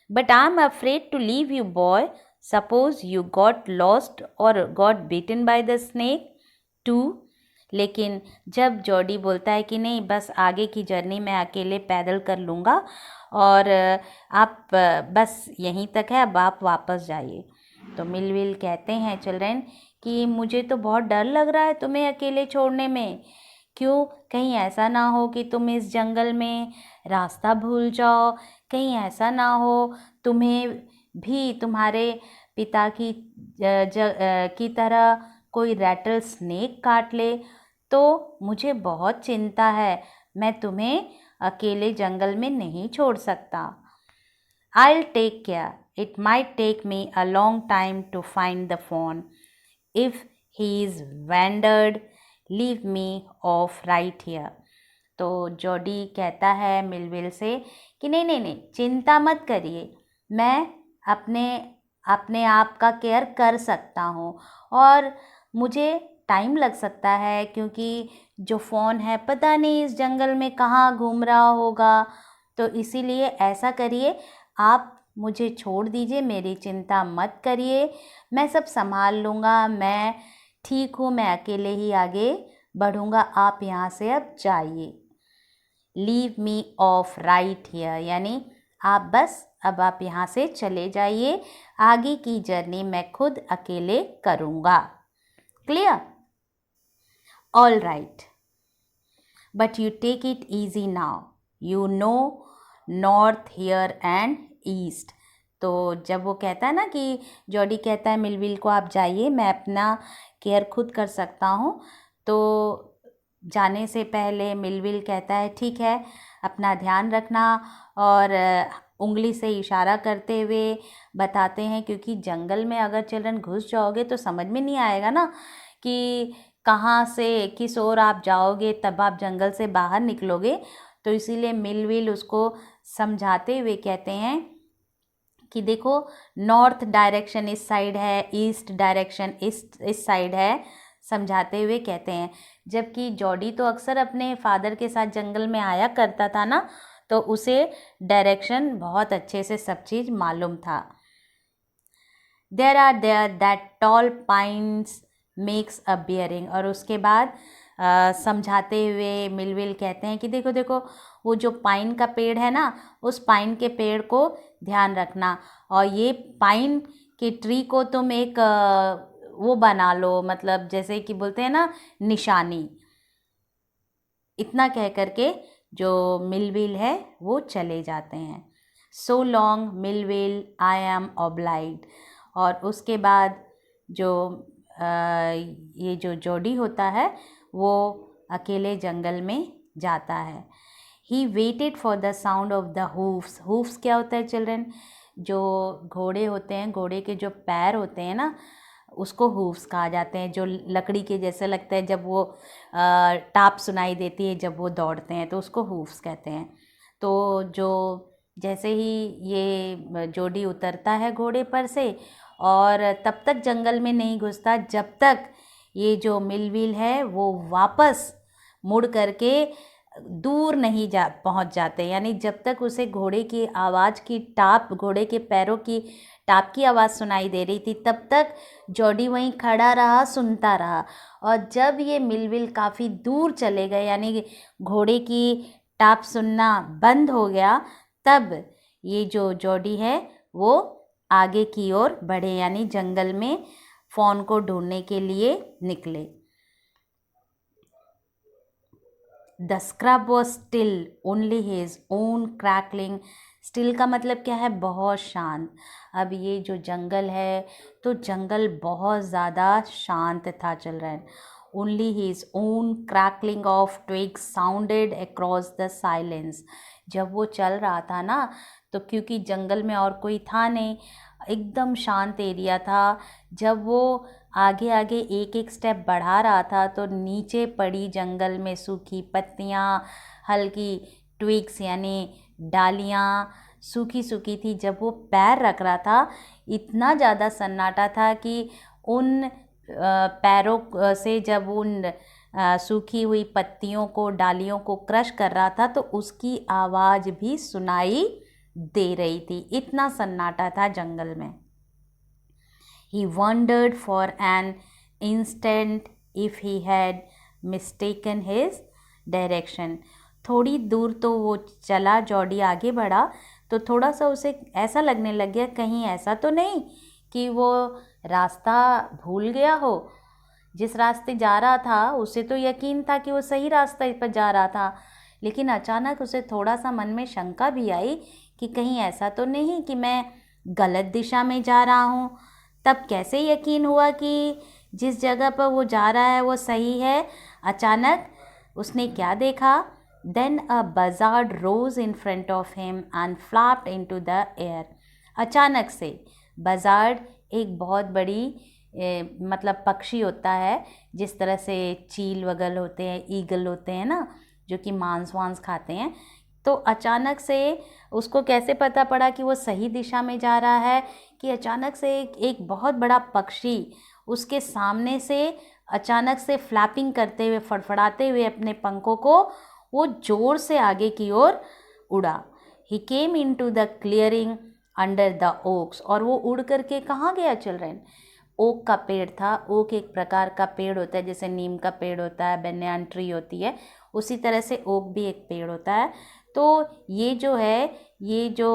But I'm afraid to leave you, boy. Suppose you got lost or got bitten by the snake too. लेकिन जब जोडी बोलता है कि नहीं, बस आगे की जर्नी मैं अकेले पैदल कर लूँगा और आप बस यहीं तक है, अब आप वापस जाइए। तो मिलविल कहते हैं चिल्ड्रन कि मुझे तो बहुत डर लग रहा है तुम्हें अकेले छोड़ने में। क्यों? कहीं ऐसा ना हो कि तुम इस जंगल में रास्ता भूल जाओ, कहीं ऐसा ना हो तुम्हें भी तुम्हारे पिता की तरह कोई रैटल स्नेक काट ले। तो मुझे बहुत चिंता है, मैं तुम्हें अकेले जंगल में नहीं छोड़ सकता। I'll take care. It might take me a long time to find the phone. If he's wandered, leave me off right here. तो जोडी कहता है मिलविल से कि नहीं, चिंता मत करिए, मैं अपने आप का केयर कर सकता हूँ और मुझे टाइम लग सकता है, क्योंकि जो फ़ोन है पता नहीं इस जंगल में कहाँ घूम रहा होगा। तो इसीलिए ऐसा करिए, आप मुझे छोड़ दीजिए, मेरी चिंता मत करिए, मैं सब संभाल लूँगा, मैं ठीक हूँ, मैं अकेले ही आगे बढ़ूँगा, आप यहाँ से अब जाइए। Leave me of right here, यानी अब आप यहाँ से चले जाइए, आगे की जर्नी मैं खुद अकेले करूँगा। Clear? All right, but you take it easy now, you know north here and east. तो जब वो कहता है ना कि जोडी कहता है मिलविल को आप जाइए, मैं अपना केयर खुद कर सकता हूँ, तो जाने से पहले मिलविल कहता है ठीक है, अपना ध्यान रखना और उंगली से इशारा करते हुए बताते हैं, क्योंकि जंगल में अगर चिल्ड्रन घुस जाओगे तो समझ में नहीं आएगा ना कि कहाँ से किस ओर आप जाओगे, तब आप जंगल से बाहर निकलोगे। तो इसीलिए मिलविल उसको समझाते हुए कहते हैं कि देखो नॉर्थ डायरेक्शन इस साइड है, ईस्ट डायरेक्शन इस साइड है, समझाते हुए कहते हैं। जबकि जॉडी तो अक्सर अपने फादर के साथ जंगल में आया करता था ना, तो उसे डायरेक्शन बहुत अच्छे से सब चीज़ मालूम था। There are there that tall pines makes a bearing, और उसके बाद समझाते हुए मिलविल कहते हैं कि देखो देखो वो जो पाइन का पेड़ है ना, उस पाइन के पेड़ को ध्यान रखना, और ये पाइन के ट्री को तुम एक वो बना लो, मतलब जैसे कि बोलते हैं ना निशानी। इतना कह करके जो मिलविल है वो चले जाते हैं। So long Millwheel, I am obliged. और उसके बाद जो ये जो जॉडी होता है वो अकेले जंगल में जाता है। He waited for the sound of the hoofs. Hoofs क्या होता है चिल्ड्रन? जो घोड़े होते हैं, घोड़े के जो पैर होते हैं ना, उसको हूफ्स कहा जाते हैं। जो लकड़ी के जैसे लगता है, जब वो टाप सुनाई देती है जब वो दौड़ते हैं, तो उसको हूफ्स कहते हैं। तो जो जैसे ही ये जोडी उतरता है घोड़े पर से, और तब तक जंगल में नहीं घुसता जब तक ये जो मिलविल है वो वापस मुड़ करके दूर नहीं पहुंच जाते। यानी जब तक उसे घोड़े की आवाज़ की टाप, घोड़े के पैरों की टाप की आवाज़ सुनाई दे रही थी, तब तक जॉडी वहीं खड़ा रहा, सुनता रहा। और जब ये मिलविल काफ़ी दूर चले गए, यानी घोड़े की टाप सुनना बंद हो गया, तब ये जो जॉडी है वो आगे की ओर बढ़े, यानी जंगल में फॉन को ढूंढने के लिए निकले। The scrub was still, only his own crackling. Still का मतलब क्या है? बहुत शांत। अब ये जो जंगल है, तो जंगल बहुत ज़्यादा शांत था चल रहा है। Only his own crackling of twigs sounded across the silence. जब वो चल रहा था ना, तो क्योंकि जंगल में और कोई था नहीं, एकदम शांत एरिया था। जब वो आगे आगे एक एक स्टेप बढ़ा रहा था, तो नीचे पड़ी जंगल में सूखी पत्तियाँ, हल्की ट्विग्स यानी डालियाँ सूखी सूखी थी। जब वो पैर रख रहा था, इतना ज़्यादा सन्नाटा था कि उन पैरों से जब उन सूखी हुई पत्तियों को, डालियों को क्रश कर रहा था, तो उसकी आवाज़ भी सुनाई दे रही थी। इतना सन्नाटा था जंगल में। He wondered for an instant if he had mistaken his direction. थोड़ी दूर तो वो चला, जॉडी आगे बढ़ा, तो थोड़ा सा उसे ऐसा लगने लग गया, कहीं ऐसा तो नहीं कि वो रास्ता भूल गया हो। जिस रास्ते जा रहा था उसे तो यकीन था कि वो सही रास्ते पर जा रहा था, लेकिन अचानक उसे थोड़ा सा मन में शंका भी आई कि कहीं ऐसा तो नहीं कि मैं गलत दिशा में जा रहा हूँ। तब कैसे यकीन हुआ कि जिस जगह पर वो जा रहा है वो सही है? अचानक उसने क्या देखा? Then a buzzard rose in front of him and flapped into the air. अचानक से बजार्ड एक बहुत बड़ी मतलब पक्षी होता है, जिस तरह से चील वगैरह होते हैं, ईगल होते हैं ना, जो कि मांस वांस खाते हैं। तो अचानक से उसको कैसे पता पड़ा कि वो सही दिशा में जा रहा है कि अचानक से एक बहुत बड़ा पक्षी उसके सामने से अचानक से फ्लैपिंग करते हुए, फड़फड़ाते हुए अपने पंखों को वो जोर से आगे की ओर उड़ा। He came into the clearing under the oaks. और वो उड़ करके कहाँ गया चिल्ड्रन? ओक का पेड़ था। ओक एक प्रकार का पेड़ होता है, जैसे नीम का पेड़ होता है, बेन्यान ट्री होती है, उसी तरह से ओक भी एक पेड़ होता है। तो ये जो है, ये जो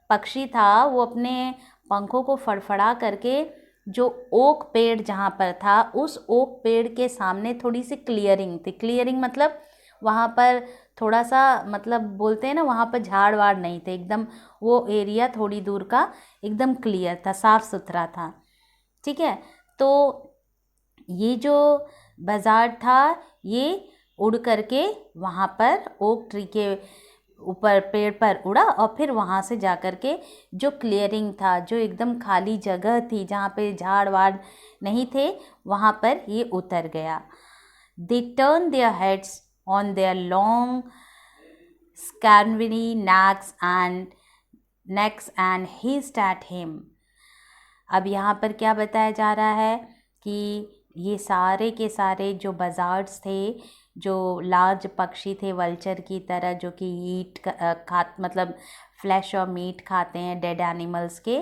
पक्षी था, वो अपने पंखों को फड़फड़ा करके जो ओक पेड़ जहाँ पर था, उस ओक पेड़ के सामने थोड़ी सी क्लियरिंग थी। क्लियरिंग मतलब वहाँ पर थोड़ा सा, मतलब बोलते हैं ना, वहाँ पर झाड़ वाड़ नहीं थे, एकदम वो एरिया थोड़ी दूर का एकदम क्लियर था, साफ़ सुथरा था। ठीक है, तो ये जो बाजार था, ये उड़ करके वहाँ पर ओक ट्री के ऊपर पेड़ पर उड़ा और फिर वहाँ से जा कर के जो क्लियरिंग था, जो एकदम खाली जगह थी जहाँ पे झाड़ वाड़ नहीं थे, वहाँ पर ये उतर गया. They turned their heads on their long scavery necks and hissed at him. अब यहाँ पर क्या बताया जा रहा है कि ये सारे के सारे जो बजार्ड्स थे, जो लार्ज पक्षी थे वल्चर की तरह, जो कि ईट मतलब फ्लैश और मीट खाते हैं डेड एनिमल्स के,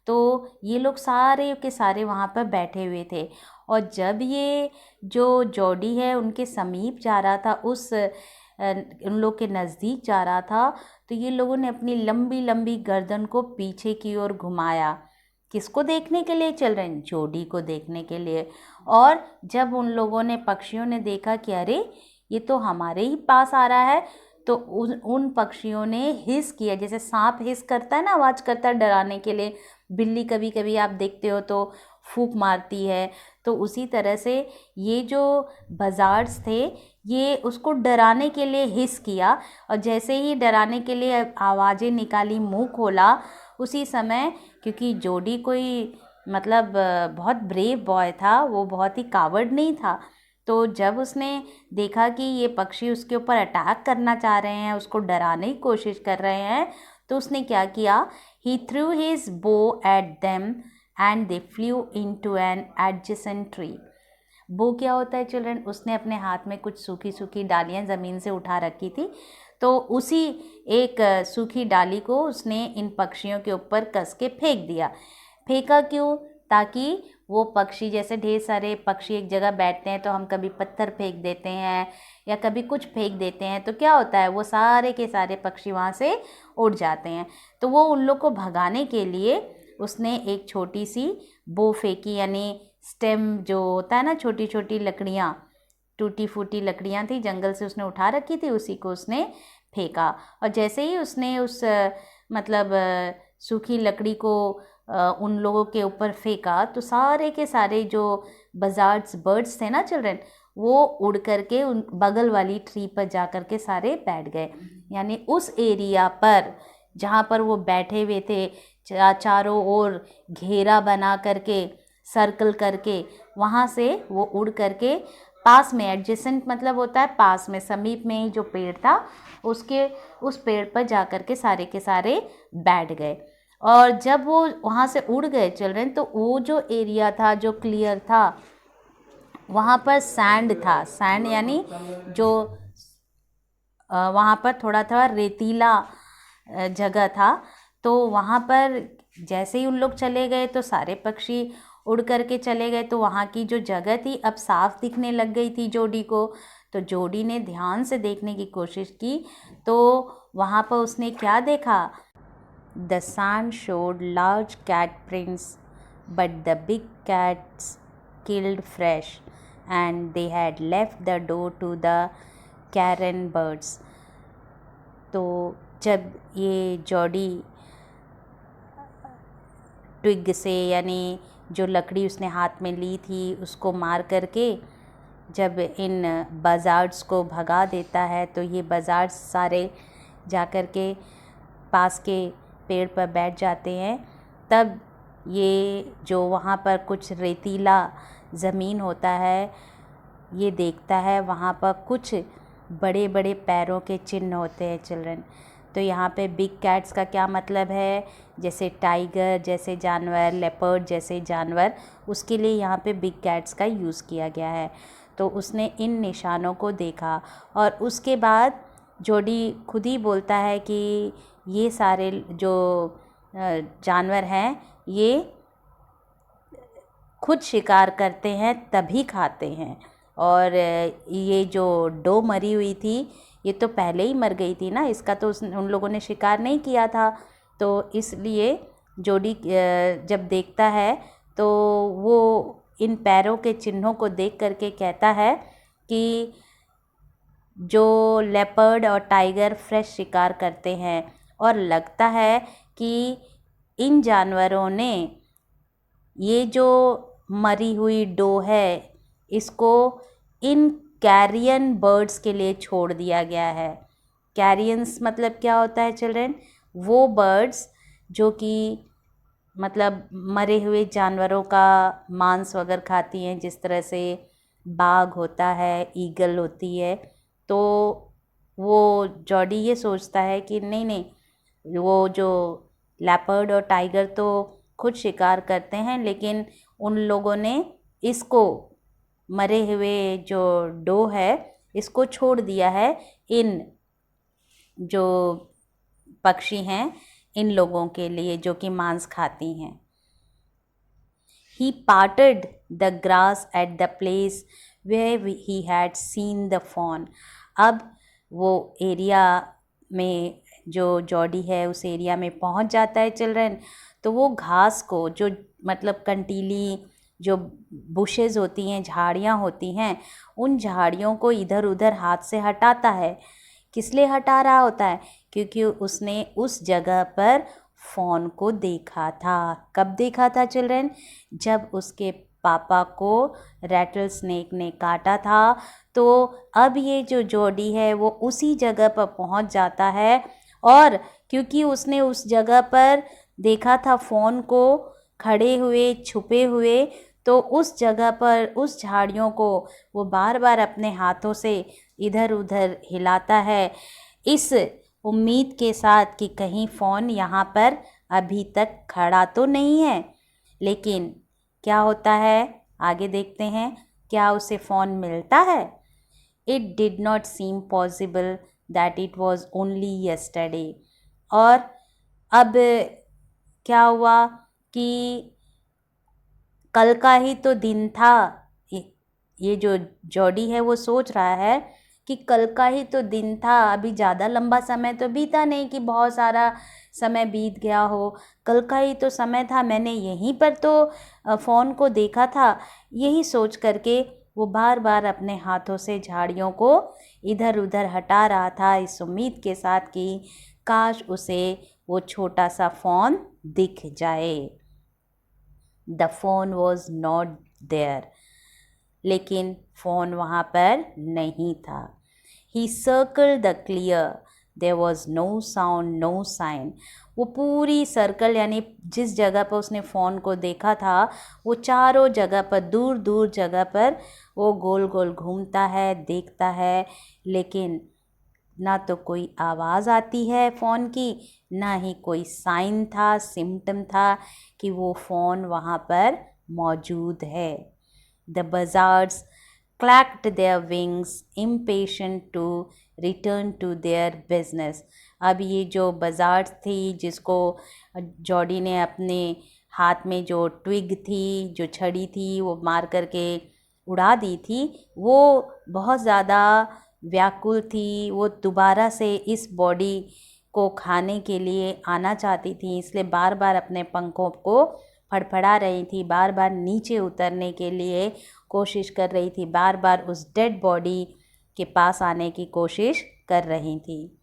तो ये लोग सारे के सारे वहाँ पर बैठे हुए थे. और जब ये जो जोडी है उनके समीप जा रहा था, उन लोग के नज़दीक जा रहा था, तो ये लोगों ने अपनी लंबी लंबी गर्दन को पीछे की ओर घुमाया. किसको देखने के लिए चल रहे हैं? जोडी को देखने के लिए. और जब उन लोगों ने, पक्षियों ने देखा कि अरे ये तो हमारे ही पास आ रहा है, तो उन पक्षियों ने हिस किया, जैसे सांप हिस करता है ना, आवाज़ करता है डराने के लिए. बिल्ली कभी कभी आप देखते हो तो फूंक मारती है. तो उसी तरह से ये जो बजार्ड्स थे, ये उसको डराने के लिए हिस किया. और जैसे ही डराने के लिए आवाज़ें निकाली, मुंह खोला, उसी समय, क्योंकि जोडी कोई मतलब बहुत ब्रेव बॉय था, वो बहुत ही कावर्ड नहीं था, तो जब उसने देखा कि ये पक्षी उसके ऊपर अटैक करना चाह रहे हैं, उसको डराने की कोशिश कर रहे हैं, तो उसने क्या किया, he threw his bow at them and they flew into an adjacent tree. Bow क्या होता है चिल्ड्रन? उसने अपने हाथ में कुछ सूखी सूखी डालियाँ ज़मीन से उठा रखी थी, तो उसी एक सूखी डाली को उसने इन पक्षियों के ऊपर कस के फेंक दिया. फेंका क्यों? ताकि वो पक्षी, जैसे ढेर सारे पक्षी एक जगह बैठते हैं तो हम कभी पत्थर फेंक देते हैं या कभी कुछ फेंक देते हैं, तो क्या होता है, वो सारे के सारे पक्षी वहाँ से उड़ जाते हैं. तो वो उन लोग को भगाने के लिए उसने एक छोटी सी बो फेंकी, यानी स्टेम जो होता है ना, छोटी छोटी लकड़ियाँ, टूटी फूटी लकड़ियाँ थी, जंगल से उसने उठा रखी थी, उसी को उसने फेंका. और जैसे ही उसने उस मतलब सूखी लकड़ी को उन लोगों के ऊपर फेंका, तो सारे के सारे जो बजार्ड्स बर्ड्स थे ना चिल्ड्रन, वो उड़ करके उन बगल वाली ट्री पर जा कर के सारे बैठ गए. यानी उस एरिया पर जहाँ पर वो बैठे हुए थे, चारों ओर घेरा बना करके, सर्कल करके, वहाँ से वो उड़ करके पास में, एडजेसेंट मतलब होता है पास में, समीप में ही जो पेड़ था उसके उस पेड़ पर जा कर के सारे के सारे बैठ गए. और जब वो वहाँ से उड़ गए चिल्ड्रन, तो वो जो एरिया था जो क्लियर था, वहाँ पर सैंड था. सैंड यानी जो वहाँ पर थोड़ा थोड़ा रेतीला जगह था. तो वहाँ पर जैसे ही उन लोग चले गए तो सारे पक्षी उड़ करके चले गए. तो वहाँ की जो जगह थी अब साफ दिखने लग गई थी जोडी को. तो जोडी ने ध्यान से देखने की कोशिश की, तो वहाँ पर उसने क्या देखा, the sand showed large cat prints, but the big cats killed fresh, and they had left the door to the carrion birds. तो जब ये जोडी ट्विग से, यानी जो लकड़ी उसने हाथ में ली थी उसको मार करके जब इन बजार्ड्स को भगा देता है, तो ये बजार्ड्स सारे जा कर के पास के पेड़ पर बैठ जाते हैं. तब ये जो वहाँ पर कुछ रेतीला ज़मीन होता है, ये देखता है वहाँ पर कुछ बड़े बड़े पैरों के चिन्ह होते हैं चिल्ड्रन. तो यहाँ पे बिग कैट्स का क्या मतलब है, जैसे टाइगर जैसे जानवर, लेपर्ड जैसे जानवर, उसके लिए यहाँ पे बिग कैट्स का यूज़ किया गया है. तो उसने इन निशानों को देखा और उसके बाद जोडी खुद ही बोलता है कि ये सारे जो जानवर हैं ये खुद शिकार करते हैं तभी खाते हैं. और ये जो डो मरी हुई थी, ये तो पहले ही मर गई थी ना, इसका तो उन लोगों ने शिकार नहीं किया था. तो इसलिए जोडी जब देखता है तो वो इन पैरों के चिन्हों को देख करके कहता है कि जो लेपर्ड और टाइगर फ्रेश शिकार करते हैं, और लगता है कि इन जानवरों ने ये जो मरी हुई डो है इसको इन कैरियन बर्ड्स के लिए छोड़ दिया गया है. कैरियंस मतलब क्या होता है चिल्ड्रन? वो बर्ड्स जो कि मतलब मरे हुए जानवरों का मांस वगैरह खाती हैं, जिस तरह से बाघ होता है, ईगल होती है। तो वो जॉडी ये सोचता है कि नहीं नहीं, वो जो लेपर्ड और टाइगर तो खुद शिकार करते हैं, लेकिन उन लोगों ने इसको, मरे हुए जो डो है, इसको छोड़ दिया है इन जो पक्षी हैं, इन लोगों के लिए जो कि मांस खाती हैं। He parted the grass at the place where he had seen the fawn. अब वो एरिया में जो जॉडी है उस एरिया में पहुंच जाता है चिल्ड्रन। तो वो घास को, जो मतलब कंटीली जो बुशेस होती हैं, झाड़ियाँ होती हैं, उन झाड़ियों को इधर उधर हाथ से हटाता है। किस लिए हटा रहा होता है? क्योंकि उसने उस जगह पर फॉन को देखा था। कब देखा था चिल्ड्रन? जब उसके पापा को रैटल स्नेक ने काटा था। तो अब ये जो जॉडी है वो उसी जगह पर पहुंच जाता है, और क्योंकि उसने उस जगह पर देखा था फॉन को खड़े हुए, छुपे हुए, तो उस जगह पर उस झाड़ियों को वो बार बार अपने हाथों से इधर उधर हिलाता है, इस उम्मीद के साथ कि कहीं फॉन यहाँ पर अभी तक खड़ा तो नहीं है। लेकिन क्या होता है, आगे देखते हैं, क्या उसे फॉन मिलता है? It did not seem possible that it was only yesterday. और अब क्या हुआ कि कल का ही तो दिन था। ये जो जॉडी है वो सोच रहा है कि कल का ही तो दिन था, अभी ज़्यादा लंबा समय तो बीता नहीं कि बहुत सारा समय बीत गया हो। कल का ही तो समय था, मैंने यहीं पर तो फ़ोन को देखा था। यही सोच करके वो बार बार अपने हाथों से झाड़ियों को इधर उधर हटा रहा था, इस उम्मीद के साथ कि काश उसे वो छोटा सा फ़ोन दिख जाए। The fawn was not there. लेकिन फ़ोन वहाँ पर नहीं था। He circled the clear. There was no sound, no sign. वो पूरी सर्कल, यानी जिस जगह पर उसने फ़ोन को देखा था, वो चारों जगह पर, दूर दूर जगह पर वो गोल गोल घूमता है, देखता है, लेकिन ना तो कोई आवाज़ आती है फ़ोन की, ना ही कोई साइन था, सिम्टम था कि वो फ़ोन वहाँ पर मौजूद है। The buzzards clacked their wings, impatient to return to their business. अब ये जो बजार्ड्स थी, जिसको जॉडी ने अपने हाथ में जो ट्विग थी, जो छड़ी थी, वो मार करके उड़ा दी थी, वो बहुत ज़्यादा व्याकुल थी। वो दोबारा से इस बॉडी को खाने के लिए आना चाहती थी, इसलिए बार बार अपने पंखों को फड़फड़ा रही थी, बार बार नीचे उतरने के लिए कोशिश कर रही थी, बार बार उस डेड बॉडी के पास आने की कोशिश कर रही थी।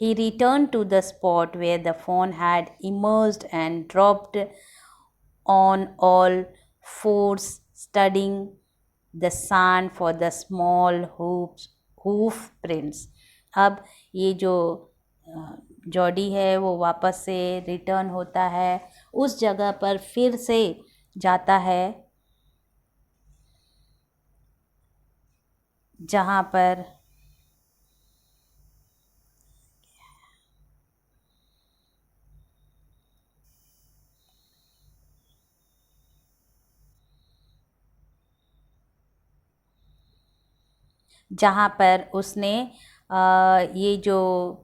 He returned to the spot where the fawn had emerged and dropped on all fours, studying the sand for the small hoof prints. अब ये जो जॉडी है वो वापस से रिटर्न होता है, उस जगह पर फिर से जाता है जहाँ पर उसने ये जो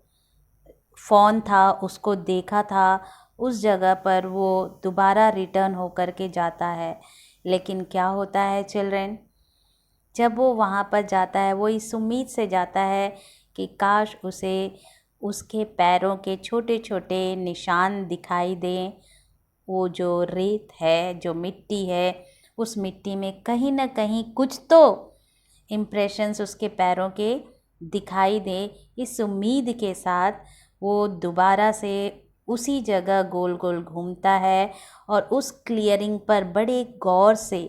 फ़ोन था उसको देखा था, उस जगह पर वो दोबारा रिटर्न होकर के जाता है। लेकिन क्या होता है चिल्ड्रन, जब वो वहाँ पर जाता है, वो इस उम्मीद से जाता है कि काश उसे उसके पैरों के छोटे छोटे निशान दिखाई दें। वो जो रेत है, जो मिट्टी है, उस मिट्टी में कहीं ना कहीं कुछ तो इम्प्रेशंस उसके पैरों के दिखाई दे। इस उम्मीद के साथ वो दोबारा से उसी जगह गोल गोल घूमता है और उस क्लियरिंग पर बड़े गौर से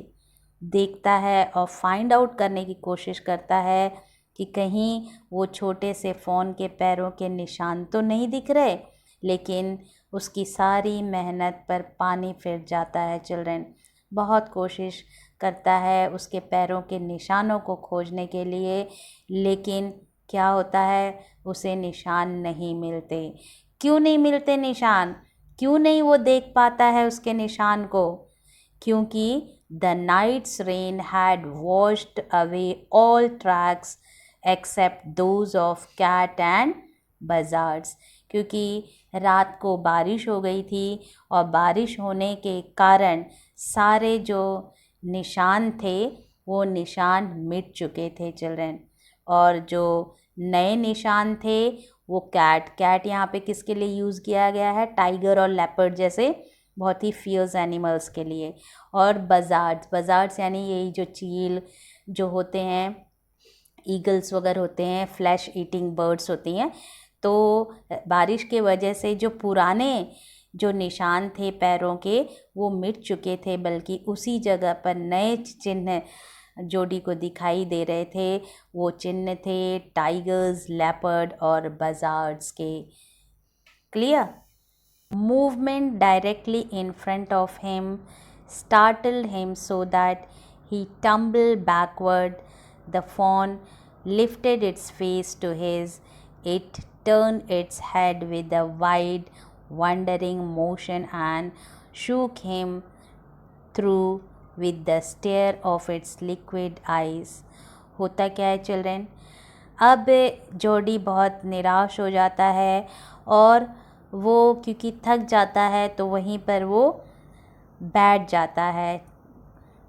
देखता है और फाइंड आउट करने की कोशिश करता है कि कहीं वो छोटे से फ़ोन के पैरों के निशान तो नहीं दिख रहे, लेकिन उसकी सारी मेहनत पर पानी फिर जाता है चिल्ड्रन। बहुत कोशिश करता है उसके पैरों के निशानों को खोजने के लिए, लेकिन क्या होता है, उसे निशान नहीं मिलते। क्यों नहीं मिलते निशान? क्यों नहीं वो देख पाता है उसके निशान को? क्योंकि the night's rain had washed away all tracks except those of cat and buzzards. क्योंकि रात को बारिश हो गई थी और बारिश होने के कारण सारे जो निशान थे वो निशान मिट चुके थे चिल्ड्रन। और जो नए निशान थे वो कैट यहाँ पे किसके लिए यूज़ किया गया है? टाइगर और लेपर्ड जैसे बहुत ही फियर्स एनिमल्स के लिए। और बजार्ड्स यानी यही जो चील जो होते हैं, ईगल्स वगैरह होते हैं, फ्लैश ईटिंग बर्ड्स होती हैं। तो बारिश के वजह से जो पुराने जो निशान थे पैरों के वो मिट चुके थे, बल्कि उसी जगह पर नए चिन्ह जोडी को दिखाई दे रहे थे। वो चिन्ह थे टाइगर्स, लेपर्ड और बजार्ड्स के। Clear? Movement directly in front of him startled him so that he tumbled backward. The fawn lifted its face to his. It turned its head with a wide, wondering motion and shook him through with the stare of its liquid eyes. होता क्या है चिल्ड्रन? अब जोडी बहुत निराश हो जाता है और वो क्योंकि थक जाता है तो वहीं पर वो बैठ जाता है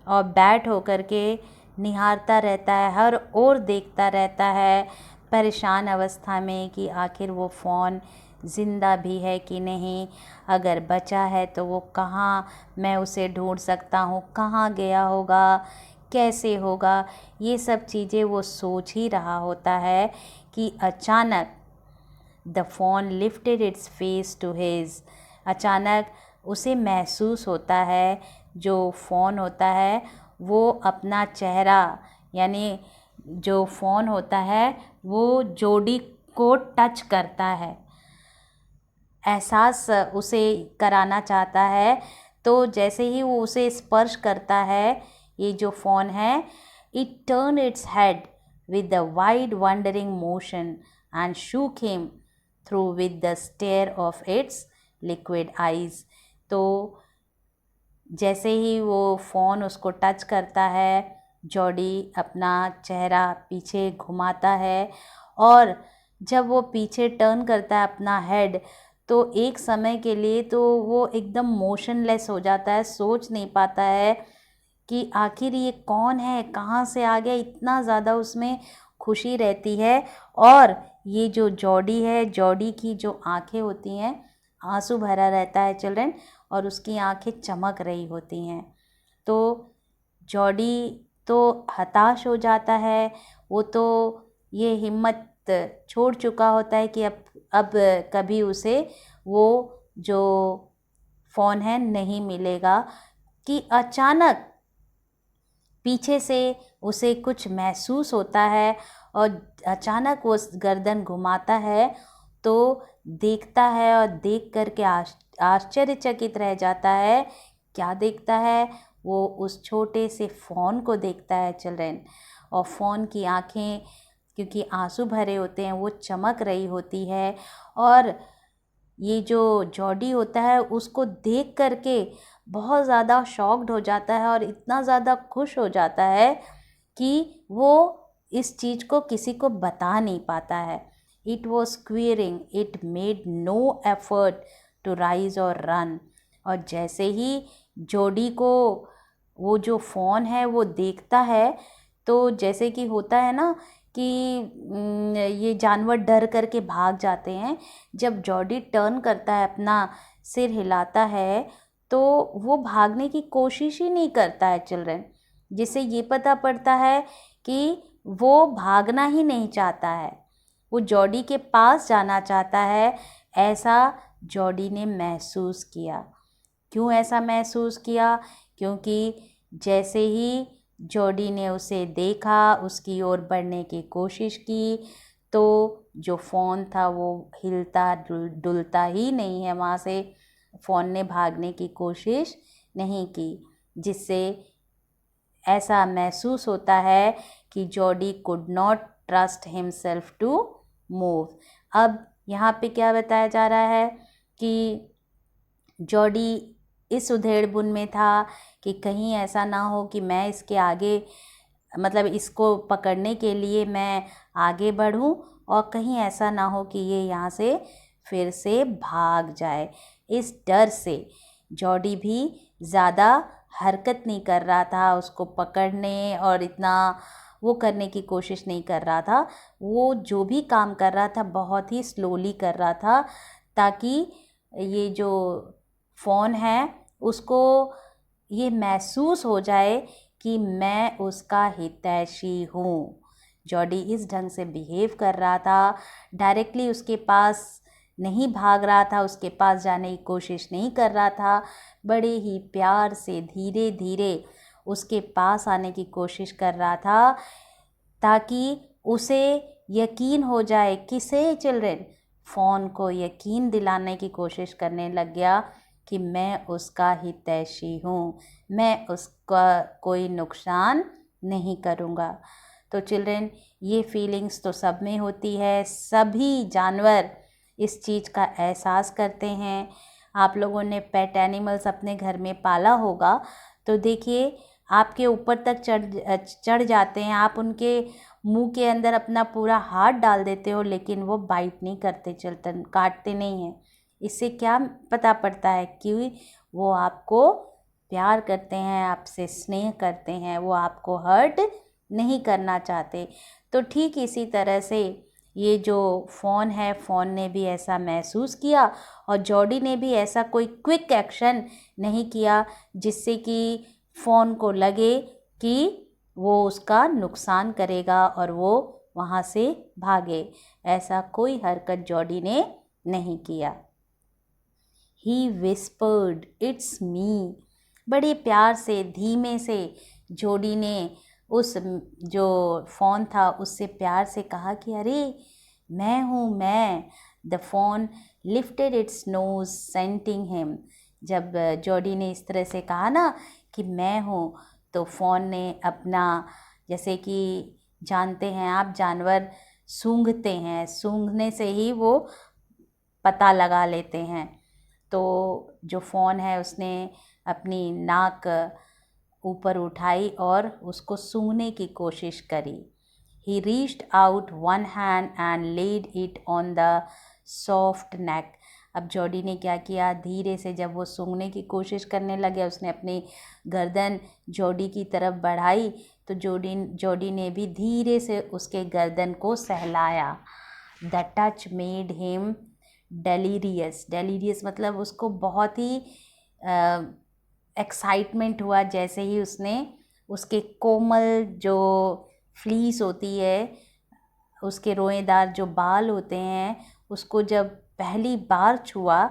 और बैठ होकर के निहारता रहता है, हर ओर देखता रहता है परेशान अवस्था में कि आखिर वो फ़ॉन ज़िंदा भी है कि नहीं, अगर बचा है तो वो कहाँ, मैं उसे ढूंढ सकता हूँ, कहाँ गया होगा, कैसे होगा, ये सब चीज़ें वो सोच ही रहा होता है कि अचानक the fawn lifted its face to his. अचानक उसे महसूस होता है, जो फ़ॉन होता है वो अपना चेहरा, यानी जो फ़ॉन होता है वो जोडी को टच करता है, एहसास उसे कराना चाहता है। तो जैसे ही वो उसे स्पर्श करता है, ये जो फ़ॉन है, it turn its head with the wide wondering motion and shook him through with the stare of its liquid eyes. तो जैसे ही वो फ़ोन उसको टच करता है, जॉडी अपना चेहरा पीछे घुमाता है और जब वो पीछे टर्न करता है अपना हेड, तो एक समय के लिए तो वो एकदम मोशनलेस हो जाता है, सोच नहीं पाता है कि आखिर ये कौन है, कहाँ से आ गया। इतना ज़्यादा उसमें खुशी रहती है। और ये जो जॉडी है, जॉडी की जो आँखें होती हैं, आंसू भरा रहता है चिल्ड्रन, और उसकी आंखें चमक रही होती हैं। तो जॉडी तो हताश हो जाता है, वो तो ये हिम्मत छोड़ चुका होता है कि अब कभी उसे वो जो फ़ोन है नहीं मिलेगा, कि अचानक पीछे से उसे कुछ महसूस होता है और अचानक वो गर्दन घुमाता है तो देखता है और देख कर के आश्चर्यचकित रह जाता है। क्या देखता है? वो उस छोटे से फ़ोन को देखता है चिल्ड्रन। और फ़ोन की आँखें क्योंकि आंसू भरे होते हैं, वो चमक रही होती है। और ये जो जॉडी होता है उसको देख कर के बहुत ज़्यादा शॉक्ड हो जाता है और इतना ज़्यादा खुश हो जाता है कि वो इस चीज़ को किसी को बता नहीं पाता है। It was queering, it made no effort to rise or run। और जैसे ही जोडी को वो जो फ़ोन है वो देखता है, तो जैसे कि होता है ना कि ये जानवर डर करके भाग जाते हैं, जब जॉडी टर्न करता है, अपना सिर हिलाता है, तो वो भागने की कोशिश ही नहीं करता है चिल्ड्रन। जिससे ये पता पड़ता है कि वो भागना ही नहीं चाहता है, वो जॉडी के पास जाना चाहता है। ऐसा जॉडी ने महसूस किया। क्यों ऐसा महसूस किया? क्योंकि जैसे ही जॉडी ने उसे देखा, उसकी ओर बढ़ने की कोशिश की, तो जो फ़ोन था वो हिलता डुलता ही नहीं है वहाँ से। फ़ोन ने भागने की कोशिश नहीं की, जिससे ऐसा महसूस होता है कि Jody could not trust himself to move. अब यहाँ पे क्या बताया जा रहा है कि जॉडी इस उधेड़-बुन में था कि कहीं ऐसा ना हो कि मैं इसके आगे, मतलब इसको पकड़ने के लिए मैं आगे बढ़ूं और कहीं ऐसा ना हो कि ये यहाँ से फिर से भाग जाए। इस डर से जॉडी भी ज़्यादा हरकत नहीं कर रहा था, उसको पकड़ने और इतना वो करने की कोशिश नहीं कर रहा था। वो जो भी काम कर रहा था बहुत ही स्लोली कर रहा था, ताकि ये जो फ़ोन है उसको ये महसूस हो जाए कि मैं उसका हितैषी हूँ। जॉडी इस ढंग से बिहेव कर रहा था, डायरेक्टली उसके पास नहीं भाग रहा था, उसके पास जाने की कोशिश नहीं कर रहा था, बड़े ही प्यार से धीरे धीरे उसके पास आने की कोशिश कर रहा था, ताकि उसे यकीन हो जाए। किसे चिल्ड्रन? फ़ोन को यकीन दिलाने की कोशिश करने लग गया कि मैं उसका हितैषी हूँ, मैं उसका कोई नुकसान नहीं करूँगा। तो चिल्ड्रन, ये फीलिंग्स तो सब में होती है, सभी जानवर इस चीज़ का एहसास करते हैं। आप लोगों ने पेट एनिमल्स अपने घर में पाला होगा, तो देखिए आपके ऊपर तक चढ़ जाते हैं, आप उनके मुंह के अंदर अपना पूरा हाथ डाल देते हो, लेकिन वो बाइट नहीं करते, काटते नहीं हैं। इससे क्या पता पड़ता है कि वो आपको प्यार करते हैं, आपसे स्नेह करते हैं, वो आपको हर्ट नहीं करना चाहते। तो ठीक इसी तरह से ये जो फ़ोन है, फ़ोन ने भी ऐसा महसूस किया और जॉडी ने भी ऐसा कोई क्विक एक्शन नहीं किया जिससे कि फ़ोन को लगे कि वो उसका नुकसान करेगा और वो वहाँ से भागे। ऐसा कोई हरकत जॉडी ने नहीं किया। ही विस्पर्ड, इट्स मी। बड़े प्यार से, धीमे से जॉडी ने उस जो फ़ोन था उससे प्यार से कहा कि अरे मैं हूँ मैं। The fawn lifted its nose scenting him. जब जॉडी ने इस तरह से कहा ना कि मैं हूँ, तो फ़ोन ने अपना, जैसे कि जानते हैं आप, जानवर सूंघते हैं, सूंघने से ही वो पता लगा लेते हैं। तो जो फ़ोन है उसने अपनी नाक ऊपर उठाई और उसको सूंघने की कोशिश करी। He reached out one hand and laid it on the soft neck. अब जॉडी ने क्या किया, धीरे से जब वो सूंघने की कोशिश करने लगे, उसने अपनी गर्दन जॉडी की तरफ बढ़ाई, तो जॉडी ने भी धीरे से उसके गर्दन को सहलाया। The touch made him delirious. Delirious मतलब उसको बहुत ही एक्साइटमेंट हुआ जैसे ही उसने उसके कोमल जो फ्लीस होती है, उसके रोएदार जो बाल होते हैं, उसको जब पहली बार छुआ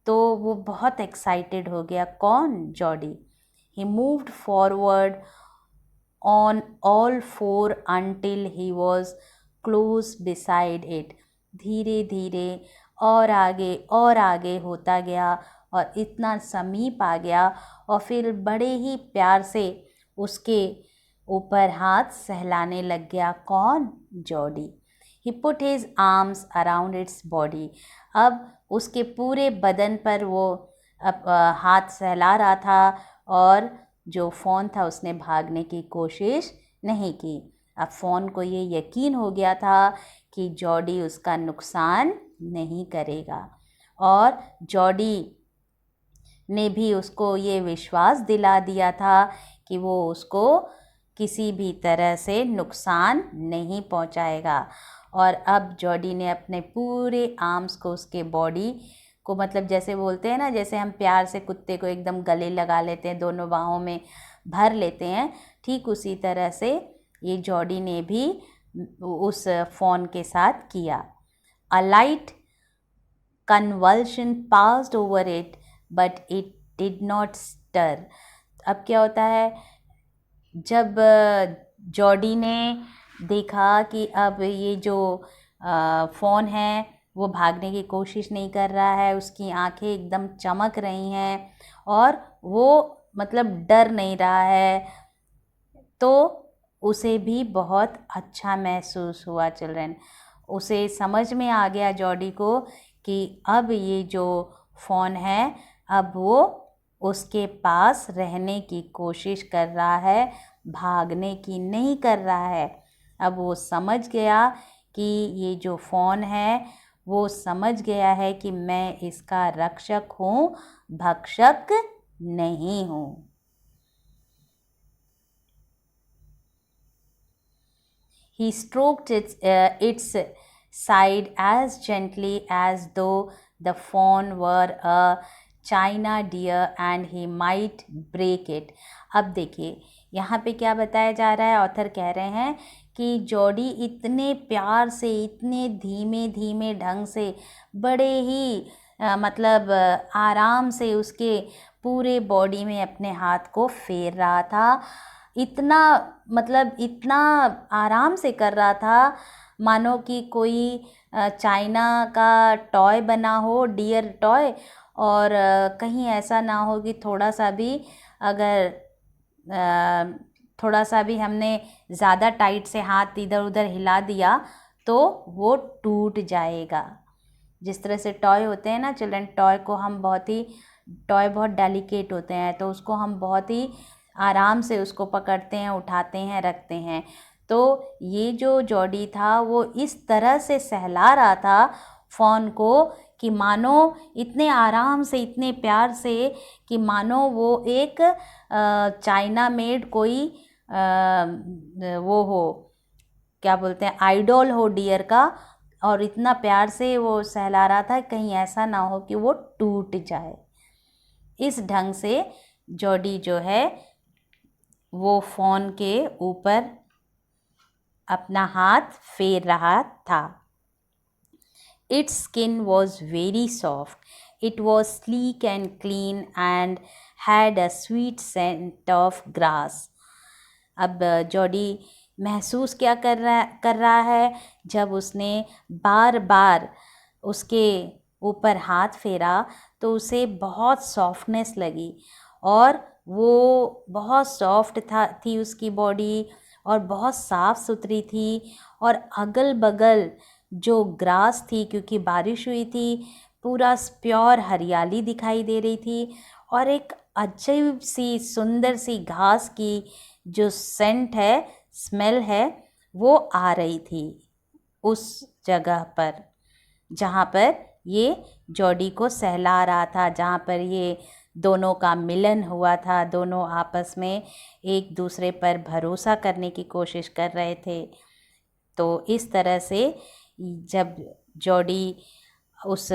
तो वो बहुत एक्साइटेड हो गया। कौन? Jordi. He moved forward on all four until he was close beside it. धीरे धीरे और आगे होता गया और इतना समीप आ गया और फिर बड़े ही प्यार से उसके ऊपर हाथ सहलाने लग गया। कौन? Jordi. He put his arms around its body. अब उसके पूरे बदन पर वो हाथ सहला रहा था और जो फ़ोन था उसने भागने की कोशिश नहीं की। अब फ़ोन को ये यकीन हो गया था कि जॉडी उसका नुकसान नहीं करेगा, और जॉडी ने भी उसको ये विश्वास दिला दिया था कि वो उसको किसी भी तरह से नुकसान नहीं पहुंचाएगा। और अब जॉडी ने अपने पूरे आर्म्स को उसके बॉडी को, मतलब जैसे बोलते हैं ना, जैसे हम प्यार से कुत्ते को एकदम गले लगा लेते हैं, दोनों बाहों में भर लेते हैं, ठीक उसी तरह से ये जॉडी ने भी उस फ़ोन के साथ किया। अ light convulsion passed over it, but it did not stir. अब क्या होता है, जब जॉडी ने देखा कि अब ये जो फ़ोन है वो भागने की कोशिश नहीं कर रहा है, उसकी आंखें एकदम चमक रही हैं और वो मतलब डर नहीं रहा है, तो उसे भी बहुत अच्छा महसूस हुआ चिल्ड्रन। उसे समझ में आ गया जॉडी को कि अब ये जो फ़ोन है अब वो उसके पास रहने की कोशिश कर रहा है, भागने की नहीं कर रहा है। अब वो समझ गया कि ये जो फ़ोन है वो समझ गया है कि मैं इसका रक्षक हूँ, भक्षक नहीं हूँ। He stroked its side as gently as though the fawn were a china deer and he might break it. अब देखिए यहाँ पे क्या बताया जा रहा है, ऑथर कह रहे हैं कि जॉडी इतने प्यार से, इतने धीमे धीमे ढंग से, बड़े ही मतलब आराम से उसके पूरे बॉडी में अपने हाथ को फेर रहा था। इतना मतलब इतना आराम से कर रहा था मानो कि कोई चाइना का टॉय बना हो, डियर टॉय, और कहीं ऐसा ना हो कि थोड़ा सा भी अगर थोड़ा सा भी हमने ज़्यादा टाइट से हाथ इधर उधर हिला दिया तो वो टूट जाएगा। जिस तरह से टॉय होते हैं ना चिल्ड्रन, टॉय बहुत डेलिकेट होते हैं, तो उसको हम बहुत ही आराम से उसको पकड़ते हैं, उठाते हैं, रखते हैं। तो ये जो जॉडी था वो इस तरह से सहला रहा था फ़ोन को कि मानो इतने आराम से, इतने प्यार से कि मानो वो एक चाइना मेड कोई वो हो, क्या बोलते हैं, आइडॉल हो डियर का, और इतना प्यार से वो सहला रहा था कहीं ऐसा ना हो कि वो टूट जाए। इस ढंग से जॉडी जो है वो फ़ोन के ऊपर अपना हाथ फेर रहा था। Its skin was very soft. It was sleek and clean and had a sweet scent of grass. अब जॉडी महसूस क्या कर रहा है, जब उसने बार बार उसके ऊपर हाथ फेरा तो उसे बहुत सॉफ्टनेस लगी और वो बहुत सॉफ्ट थी उसकी बॉडी और बहुत साफ़ सुथरी थी, और अगल बगल जो ग्रास थी, क्योंकि बारिश हुई थी, पूरा प्योर हरियाली दिखाई दे रही थी, और एक अजीब सी सुंदर सी घास की जो सेंट है, स्मेल है, वो आ रही थी उस जगह पर जहाँ पर ये जॉडी को सहला रहा था, जहाँ पर ये दोनों का मिलन हुआ था, दोनों आपस में एक दूसरे पर भरोसा करने की कोशिश कर रहे थे। तो इस तरह से जब जॉडी उस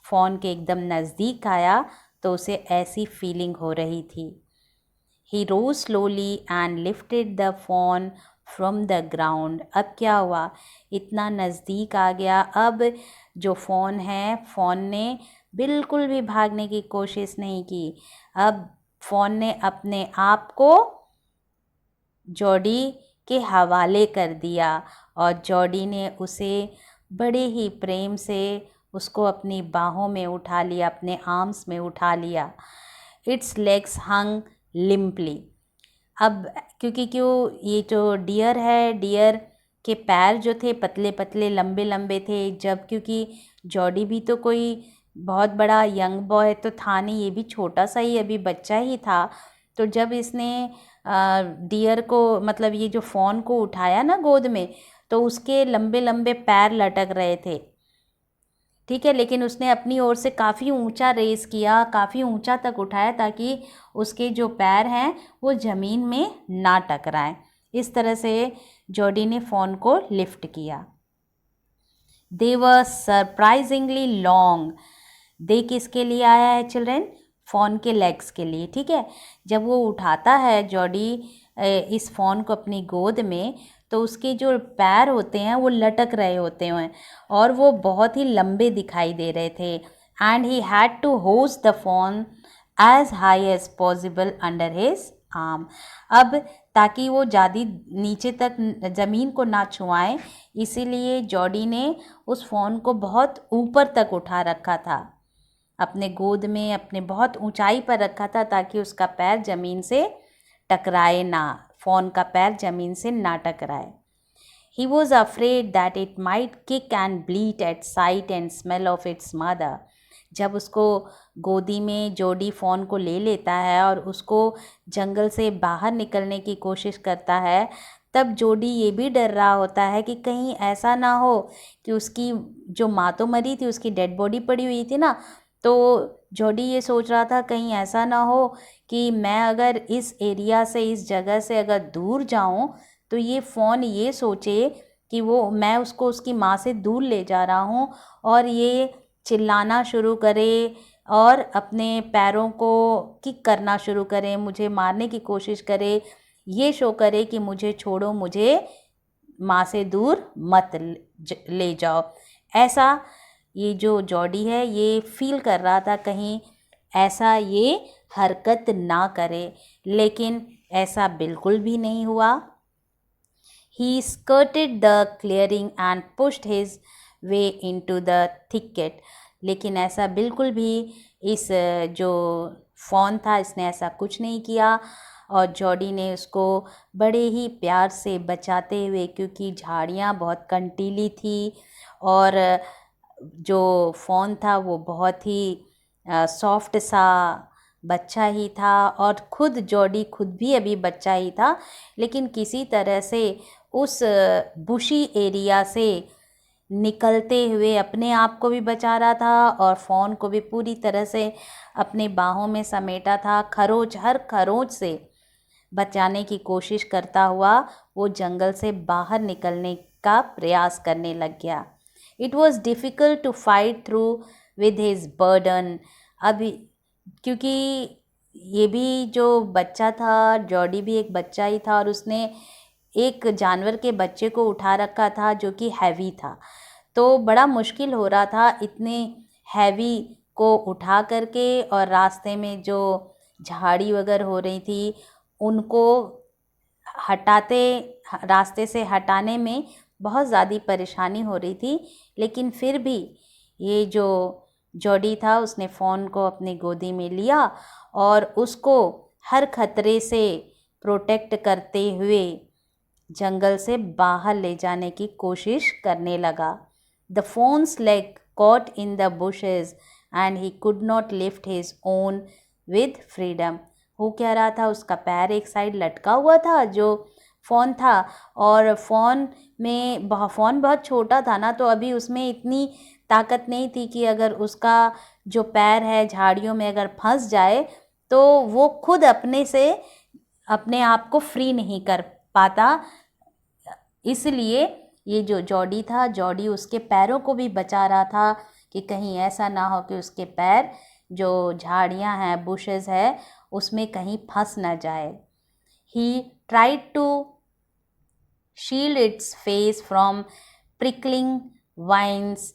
फ़ोन के एकदम नज़दीक आया तो उसे ऐसी फीलिंग हो रही थी। He rose slowly and lifted the phone from the ground. अब क्या हुआ, इतना नज़दीक आ गया, अब जो फ़ोन है, फ़ोन ने बिल्कुल भी भागने की कोशिश नहीं की। अब फ़ोन ने अपने आप को जॉडी के हवाले कर दिया और जॉडी ने उसे बड़े ही प्रेम से उसको अपनी बाहों में उठा लिया, अपने आर्म्स में उठा लिया। इट्स लेग्स हंग लिम्पली। अब क्योंकि ये जो डियर है, डियर के पैर जो थे पतले पतले लंबे लंबे थे, जब क्योंकि जॉडी भी तो कोई बहुत बड़ा यंग बॉय तो था नहीं, ये भी छोटा सा ही अभी बच्चा ही था। तो जब इसने डियर को मतलब ये जो फ़ोन को उठाया ना गोद में, तो उसके लंबे लंबे पैर लटक रहे थे, ठीक है, लेकिन उसने अपनी ओर से काफ़ी ऊंचा रेस किया, काफ़ी ऊंचा तक उठाया ताकि उसके जो पैर हैं वो ज़मीन में ना टकराएं। इस तरह से जॉडी ने फ़ोन को लिफ्ट किया। दे वर सरप्राइजिंगली लॉन्ग। दे किसके लिए आया है चिल्ड्रेन? फ़ोन के लेग्स के लिए, ठीक है। जब वो उठाता है जॉडी इस फ़ोन को अपनी गोद में, तो उसके जो पैर होते हैं वो लटक रहे होते हैं और वो बहुत ही लंबे दिखाई दे रहे थे। And he had to hoist the fawn as high as possible under his arm. अब ताकि वो ज़्यादा नीचे तक ज़मीन को ना छुआएं, इसीलिए जॉडी ने उस फ़ोन को बहुत ऊपर तक उठा रखा था, अपने गोद में अपने बहुत ऊंचाई पर रखा था ताकि उसका पैर ज़मीन से टकराए ना, फ़ोन का पैर ज़मीन से ना टकराए. He was afraid that it might kick and bleat at sight and smell of its mother. जब उसको गोदी में जोडी फ़ोन को ले लेता है और उसको जंगल से बाहर निकलने की कोशिश करता है, तब जोडी ये भी डर रहा होता है कि कहीं ऐसा ना हो कि उसकी जो माँ तो मरी थी, उसकी डेड बॉडी पड़ी हुई थी ना, तो जोडी ये सोच रहा था कहीं ऐसा ना हो कि मैं अगर इस एरिया से, इस जगह से अगर दूर जाऊं तो ये फ़ोन ये सोचे कि मैं उसको उसकी माँ से दूर ले जा रहा हूँ और ये चिल्लाना शुरू करे और अपने पैरों को किक करना शुरू करे, मुझे मारने की कोशिश करे, ये शो करे कि मुझे छोड़ो, मुझे माँ से दूर मत ले जाओ. ऐसा ये जो जॉडी है ये फील कर रहा था कहीं ऐसा ये हरकत ना करे, लेकिन ऐसा बिल्कुल भी नहीं हुआ. He skirted the clearing and pushed his way into the thicket. लेकिन ऐसा बिल्कुल भी इस जो फ़ोन था इसने ऐसा कुछ नहीं किया और जॉडी ने उसको बड़े ही प्यार से बचाते हुए, क्योंकि झाड़ियाँ बहुत कंटीली थी और जो फ़ोन था वो बहुत ही सॉफ्ट सा बच्चा ही था और खुद जॉडी खुद भी अभी बच्चा ही था, लेकिन किसी तरह से उस बुशी एरिया से निकलते हुए अपने आप को भी बचा रहा था और फ़ोन को भी पूरी तरह से अपने बाहों में समेटा था. हर खरोंच से बचाने की कोशिश करता हुआ वो जंगल से बाहर निकलने का प्रयास करने लग गया. It was difficult to fight through with his burden. अभी क्योंकि ये भी जो बच्चा था, जॉडी भी एक बच्चा ही था और उसने एक जानवर के बच्चे को उठा रखा था जो कि हैवी था, तो बड़ा मुश्किल हो रहा था इतने हैवी को उठा करके, और रास्ते में जो झाड़ी वगैरह हो रही थी उनको रास्ते से हटाने में बहुत ज़्यादा परेशानी हो रही थी. लेकिन फिर भी ये जो जॉडी था उसने फ़ोन को अपनी गोदी में लिया और उसको हर खतरे से प्रोटेक्ट करते हुए जंगल से बाहर ले जाने की कोशिश करने लगा. The phones leg caught in the bushes and he could not lift his own with freedom. वो कह रहा था उसका पैर एक साइड लटका हुआ था जो फ़ोन था, और फ़ोन बहुत छोटा था ना, तो अभी उसमें इतनी ताकत नहीं थी कि अगर उसका जो पैर है झाड़ियों में अगर फंस जाए तो वो खुद अपने आप को फ्री नहीं कर पाता. इसलिए ये जो जॉडी था, जॉडी उसके पैरों को भी बचा रहा था कि कहीं ऐसा ना हो कि उसके पैर जो झाड़ियाँ हैं, बुशेस है, उसमें कहीं फंस ना जाए. He tried to shield its face from prickling vines.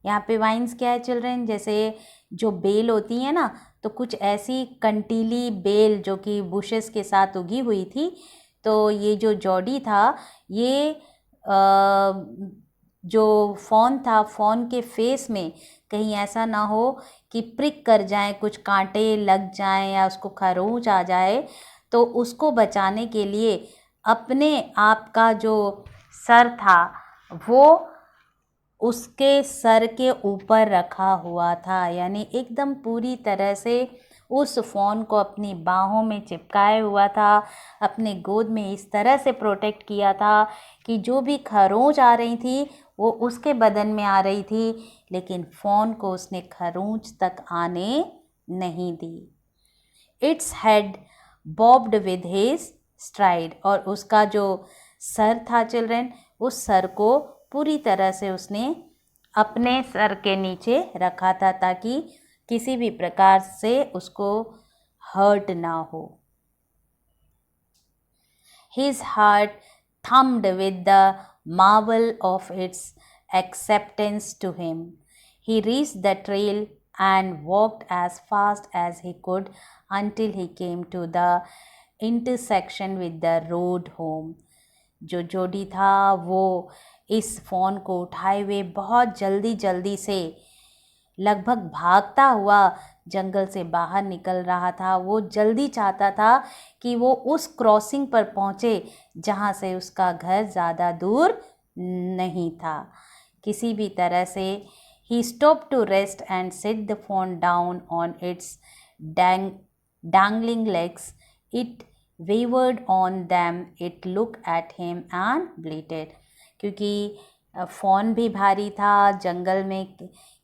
यहाँ पे वाइन्स क्या है चिल्ड्रन? जैसे जो बेल होती है ना, तो कुछ ऐसी कंटीली बेल जो कि बुशेस के साथ उगी हुई थी. तो ये जो जॉडी था ये जो फ़ोन था, फ़ोन के फेस में कहीं ऐसा ना हो कि प्रिक कर जाए, कुछ कांटे लग जाएं या उसको खरोंच आ जाए, तो उसको बचाने के लिए अपने आप का जो सर था वो उसके सर के ऊपर रखा हुआ था, यानी एकदम पूरी तरह से उस फ़ोन को अपनी बाहों में चिपकाए हुआ था, अपने गोद में इस तरह से प्रोटेक्ट किया था कि जो भी खरोंच आ रही थी वो उसके बदन में आ रही थी, लेकिन फ़ोन को उसने खरोंच तक आने नहीं दी. Its head bobbed with his stride. और उसका जो सर था चिल्ड्रन, उस सर को पूरी तरह से उसने अपने सर के नीचे रखा था ताकि किसी भी प्रकार से उसको हर्ट ना हो. His heart thumped with the marvel of its acceptance to him. He reached the trail and walked as fast as he could until he came to the intersection with the road home. जो जोडी था वो इस फ़ोन को उठाए हुए बहुत जल्दी से लगभग भागता हुआ जंगल से बाहर निकल रहा था। वो जल्दी चाहता था कि वो उस क्रॉसिंग पर पहुँचे जहाँ से उसका घर ज़्यादा दूर नहीं था। किसी भी तरह से he stopped to rest and set the phone down on its dangling legs. It wavered on them. It looked at him and bleated. क्योंकि फ़ोन भी भारी था, जंगल में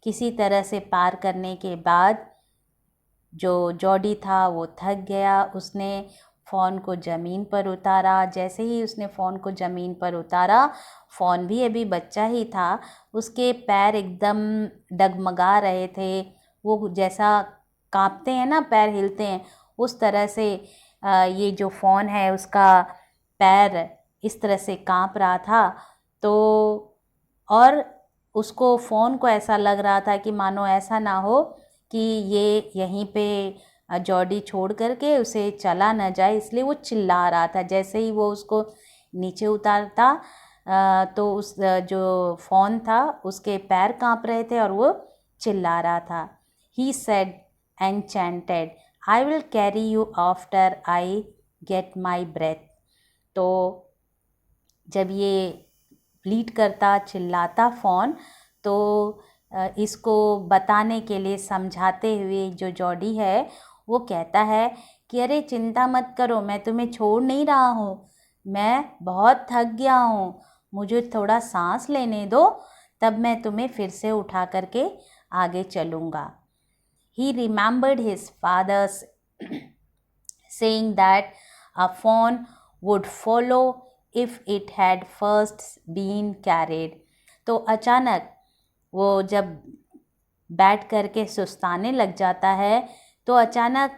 किसी तरह से पार करने के बाद जो जॉडी था वो थक गया। उसने फ़ोन को ज़मीन पर उतारा। जैसे ही उसने फ़ोन को ज़मीन पर उतारा, फ़ोन भी अभी बच्चा ही था, उसके पैर एकदम डगमगा रहे थे। वो जैसा काँपते हैं ना, पैर हिलते हैं, उस तरह से ये जो फ़ोन है उसका पैर इस तरह से काँप रहा था। तो और उसको फ़ोन को ऐसा लग रहा था कि मानो ऐसा ना हो कि ये यहीं पे जॉडी छोड़ करके उसे चला न जाए, इसलिए वो चिल्ला रहा था। जैसे ही वो उसको नीचे उतारता तो उस जो फ़ोन था उसके पैर काँप रहे थे और वो चिल्ला रहा था। He said enchanted, I will carry you after I get my breath. तो जब ये ब्लीड करता, चिल्लाता फ़ोन, तो इसको बताने के लिए, समझाते हुए जो जॉडी है वो कहता है कि अरे चिंता मत करो, मैं तुम्हें छोड़ नहीं रहा हूँ, मैं बहुत थक गया हूँ, मुझे थोड़ा सांस लेने दो, तब मैं तुम्हें फिर से उठा करके आगे चलूँगा। He remembered his father's saying that a fawn would follow if it had first been carried. तो अचानक वो जब बैठ करके सुस्ताने लग जाता है तो अचानक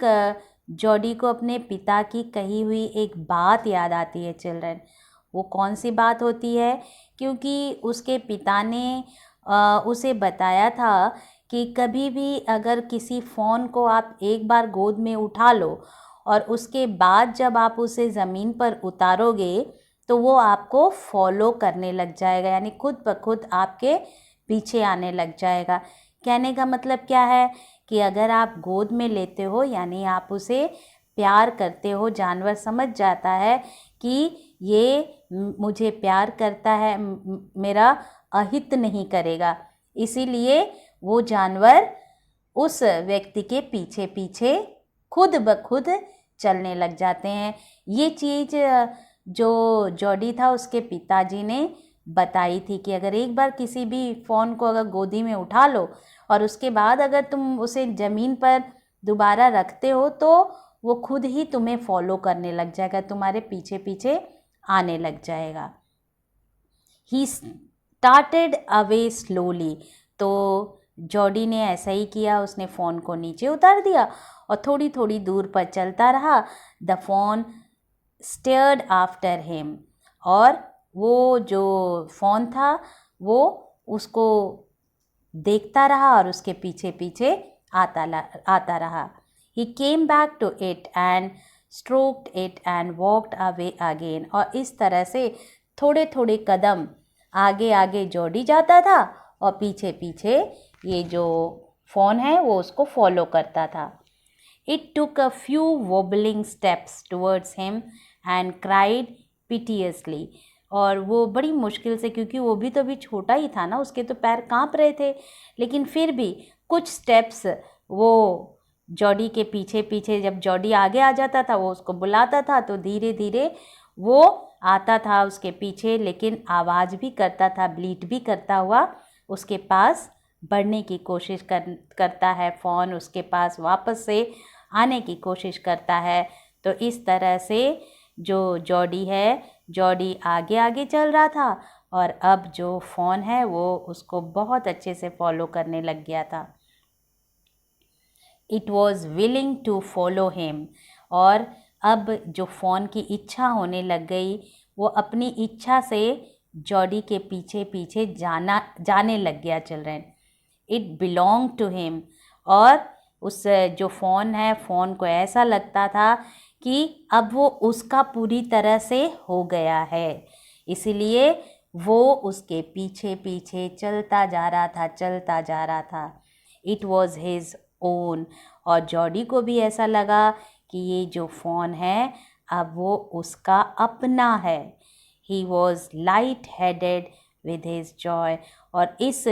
जॉडी को अपने पिता की कही हुई एक बात याद आती है चिल्ड्रन। वो कौन सी बात होती है? क्योंकि उसके पिता ने उसे बताया था कि कभी भी अगर किसी फ़ोन को आप एक बार गोद में उठा लो और उसके बाद जब आप उसे ज़मीन पर उतारोगे तो वो आपको फॉलो करने लग जाएगा, यानी खुद ब खुद आपके पीछे आने लग जाएगा। कहने का मतलब क्या है कि अगर आप गोद में लेते हो यानी आप उसे प्यार करते हो, जानवर समझ जाता है कि ये मुझे प्यार करता है, मेरा अहित नहीं करेगा, इसीलिए वो जानवर उस व्यक्ति के पीछे पीछे खुद ब खुद चलने लग जाते हैं। ये चीज़ जो जॉडी था उसके पिताजी ने बताई थी कि अगर एक बार किसी भी फ़ोन को अगर गोदी में उठा लो और उसके बाद अगर तुम उसे ज़मीन पर दोबारा रखते हो तो वो खुद ही तुम्हें फॉलो करने लग जाएगा, तुम्हारे पीछे पीछे आने लग जाएगा। He started away slowly. तो जॉडी ने ऐसा ही किया, उसने फ़ोन को नीचे उतार दिया और थोड़ी थोड़ी दूर पर चलता रहा। The phone stared after him, और वो जो फ़ोन था वो उसको देखता रहा और उसके पीछे पीछे आता रहा। He came back to it and stroked it and walked away again. और इस तरह से थोड़े थोड़े कदम आगे आगे जॉडी जाता था और पीछे पीछे ये जो फ़ोन है वो उसको फॉलो करता था। It took a few wobbling steps towards him and cried piteously. और वो बड़ी मुश्किल से, क्योंकि वो भी तो अभी छोटा ही था ना, उसके तो पैर काँप रहे थे, लेकिन फिर भी कुछ स्टेप्स वो जॉडी के पीछे पीछे, जब जॉडी आगे आ जाता था वो उसको बुलाता था तो धीरे धीरे वो आता था उसके पीछे, लेकिन आवाज़ भी करता था, ब्लीट भी करता हुआ उसके पास बढ़ने की कोशिश करता है। फ़ोन उसके पास वापस से आने की कोशिश करता है। तो इस तरह से जो जॉडी आगे आगे चल रहा था और अब जो फ़ोन है वो उसको बहुत अच्छे से फॉलो करने लग गया था। It was willing to follow him. और अब जो फ़ोन की इच्छा होने लग गई, वो अपनी इच्छा से जॉडी के पीछे पीछे जाने लग गया children. It belong to him, और उस जो फ़ोन है, फ़ोन को ऐसा लगता था कि अब वो उसका पूरी तरह से हो गया है, इसीलिए वो उसके पीछे पीछे चलता जा रहा था। It was his own. और जॉडी को भी ऐसा लगा कि ये जो फ़ोन है अब वो उसका अपना है। He was light headed with his Joy. और इस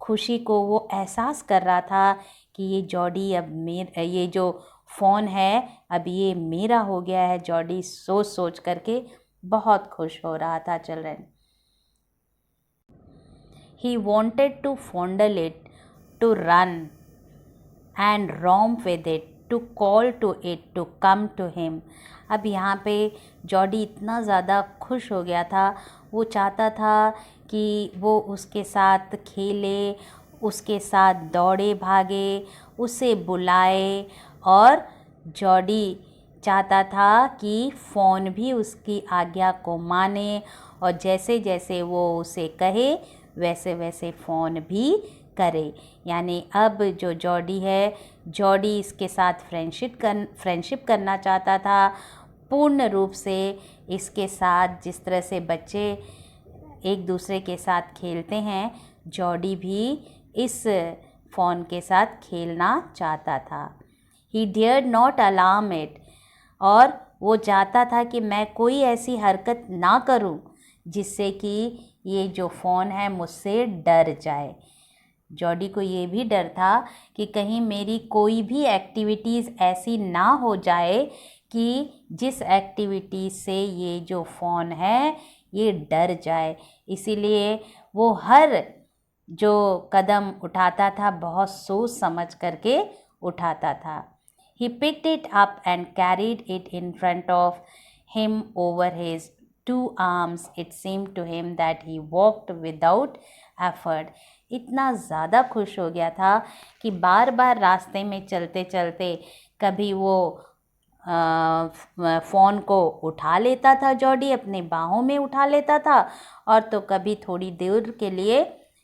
खुशी को वो एहसास कर रहा था कि ये जॉडी अब ये जो फ़ोन है अब ये मेरा हो गया है। जॉडी सोच सोच करके बहुत खुश हो रहा था children. He wanted to fondle it, to run and romp with it, to call to it to come to him. अब यहाँ पे जॉडी इतना ज़्यादा खुश हो गया था, वो चाहता था कि वो उसके साथ खेले, उसके साथ दौड़े भागे, उसे बुलाए। और जॉडी चाहता था कि फ़ोन भी उसकी आज्ञा को माने और जैसे जैसे वो उसे कहे वैसे वैसे फ़ोन भी करे। यानी अब जो जॉडी है, जॉडी इसके साथ फ्रेंडशिप करना चाहता था पूर्ण रूप से। इसके साथ जिस तरह से बच्चे एक दूसरे के साथ खेलते हैं, जॉडी भी इस फ़ोन के साथ खेलना चाहता था। ही डेयर्ड नॉट अलार्म इट। और वो चाहता था कि मैं कोई ऐसी हरकत ना करूं जिससे कि ये जो फ़ोन है मुझसे डर जाए। जॉडी को ये भी डर था कि कहीं मेरी कोई भी एक्टिविटीज़ ऐसी ना हो जाए कि जिस एक्टिविटी से ये जो फ़ोन है ये डर जाए। इसीलिए वो हर जो कदम उठाता था बहुत सोच समझ करके उठाता था। He picked it up and carried it in front of him over his 2 arms. It seemed to him that he walked without effort. इतना ज़्यादा खुश हो गया था कि बार बार रास्ते में चलते चलते कभी वो फ़ोन को उठा लेता था, जॉडी अपने बाहों में उठा लेता था, और तो कभी थोड़ी देर के लिए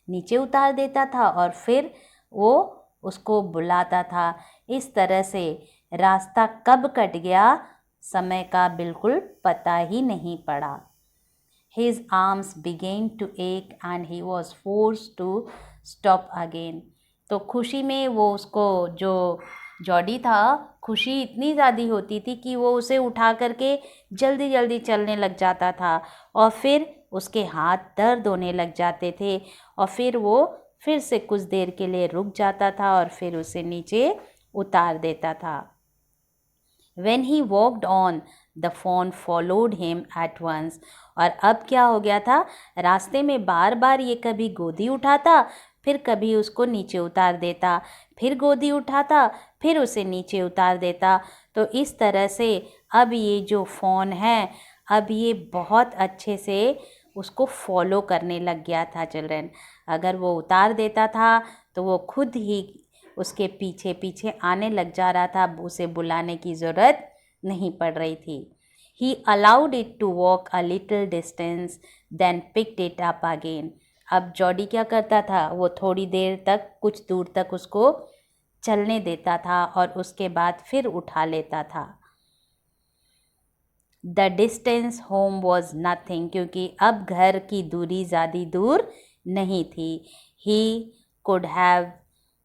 नीचे उतार देता था और फिर वो उसको बुलाता था। इस तरह से रास्ता कब कट गया समय का बिल्कुल पता ही नहीं पड़ा। His arms began to ache and he was forced to stop again. तो खुशी में वो उसको जो जॉडी था, खुशी इतनी ज़्यादा होती थी कि वो उसे उठा करके जल्दी जल्दी चलने लग जाता था और फिर उसके हाथ दर्द होने लग जाते थे और फिर वो फिर से कुछ देर के लिए रुक जाता था और फिर उसे नीचे उतार देता था। When he walked on, the phone followed him at once. और अब क्या हो गया था, रास्ते में बार बार ये कभी गोदी उठाता, फिर कभी उसको नीचे उतार देता, फिर गोदी उठाता, फिर उसे नीचे उतार देता। तो इस तरह से अब ये जो फ़ोन है अब ये बहुत अच्छे से उसको फॉलो करने लग गया था चिल्ड्रन। अगर वो उतार देता था तो वो खुद ही उसके पीछे पीछे आने लग जा रहा था, उसे बुलाने की ज़रूरत नहीं पड़ रही थी। He allowed it to walk a little distance, then picked it up again. अब जॉडी क्या करता था, वो थोड़ी देर तक कुछ दूर तक उसको चलने देता था और उसके बाद फिर उठा लेता था। The distance home was nothing, क्योंकि अब घर की दूरी ज़्यादा दूर नहीं थी। He could have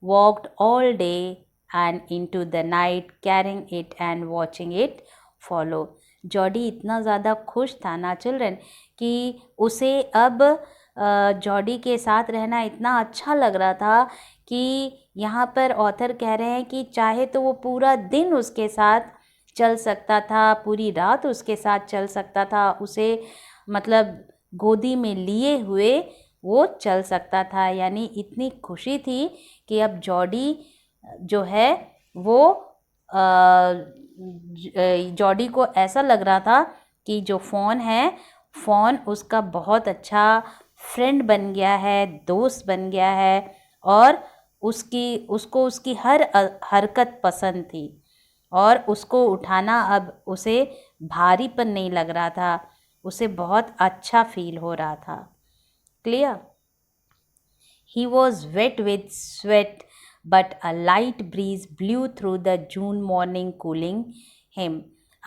walked all day and into the night carrying it and watching it follow. Jordi इतना ज़्यादा खुश था ना चिल्ड्रन कि उसे अब जॉडी के साथ रहना इतना अच्छा लग रहा था कि यहाँ पर ऑथर कह रहे हैं कि चाहे तो वो पूरा दिन उसके साथ चल सकता था, पूरी रात उसके साथ चल सकता था, उसे मतलब गोदी में लिए हुए वो चल सकता था। यानी इतनी खुशी थी कि अब जॉडी जो है वो जॉडी को ऐसा लग रहा था कि जो फ़ोन है, फ़ोन उसका बहुत अच्छा फ्रेंड बन गया है, दोस्त बन गया है और उसको उसकी हर हरकत पसंद थी और उसको उठाना अब उसे भारीपन नहीं लग रहा था, उसे बहुत अच्छा फील हो रहा था। Clear? He was wet with sweat, but a light breeze blew through the June morning, cooling him.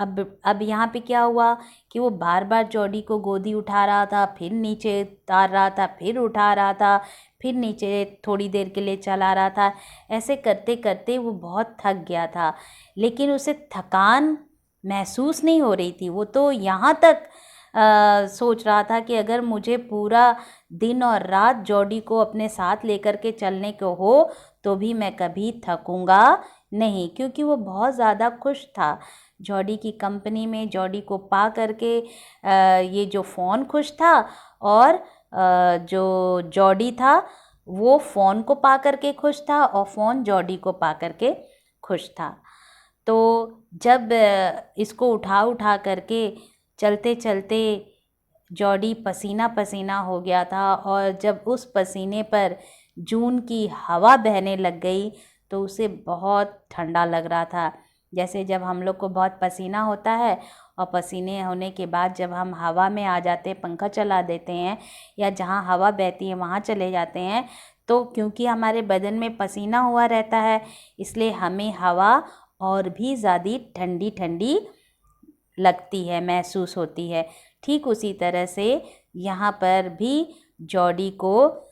अब यहाँ पे क्या हुआ कि वो बार बार जॉडी को गोदी उठा रहा था, फिर नीचे उतार रहा था, फिर उठा रहा था, फिर नीचे थोड़ी देर के लिए चला रहा था। ऐसे करते करते वो बहुत थक गया था, लेकिन उसे थकान महसूस नहीं हो रही थी। वो तो यहाँ तक सोच रहा था कि अगर मुझे पूरा दिन और रात जॉडी को अपने साथ लेकर के चलने को हो तो भी मैं कभी थकूंगा नहीं, क्योंकि वो बहुत ज़्यादा खुश था जॉडी की कंपनी में। जॉडी को पा करके ये जो फ़ोन खुश था, और जो जॉडी था वो फ़ोन को पा करके खुश था, और फ़ोन जॉडी को पा करके खुश था। तो जब इसको उठा उठा करके चलते चलते जॉडी पसीना पसीना हो गया था, और जब उस पसीने पर जून की हवा बहने लग गई तो उसे बहुत ठंडा लग रहा था। जैसे जब हम लोग को बहुत पसीना होता है और पसीने होने के बाद जब हम हवा में आ जाते हैं, पंखा चला देते हैं या जहाँ हवा बहती है वहाँ चले जाते हैं, तो क्योंकि हमारे बदन में पसीना हुआ रहता है इसलिए हमें हवा और भी ज़्यादा ठंडी ठंडी लगती है, महसूस होती है। ठीक उसी तरह से यहाँ पर भी जॉडी को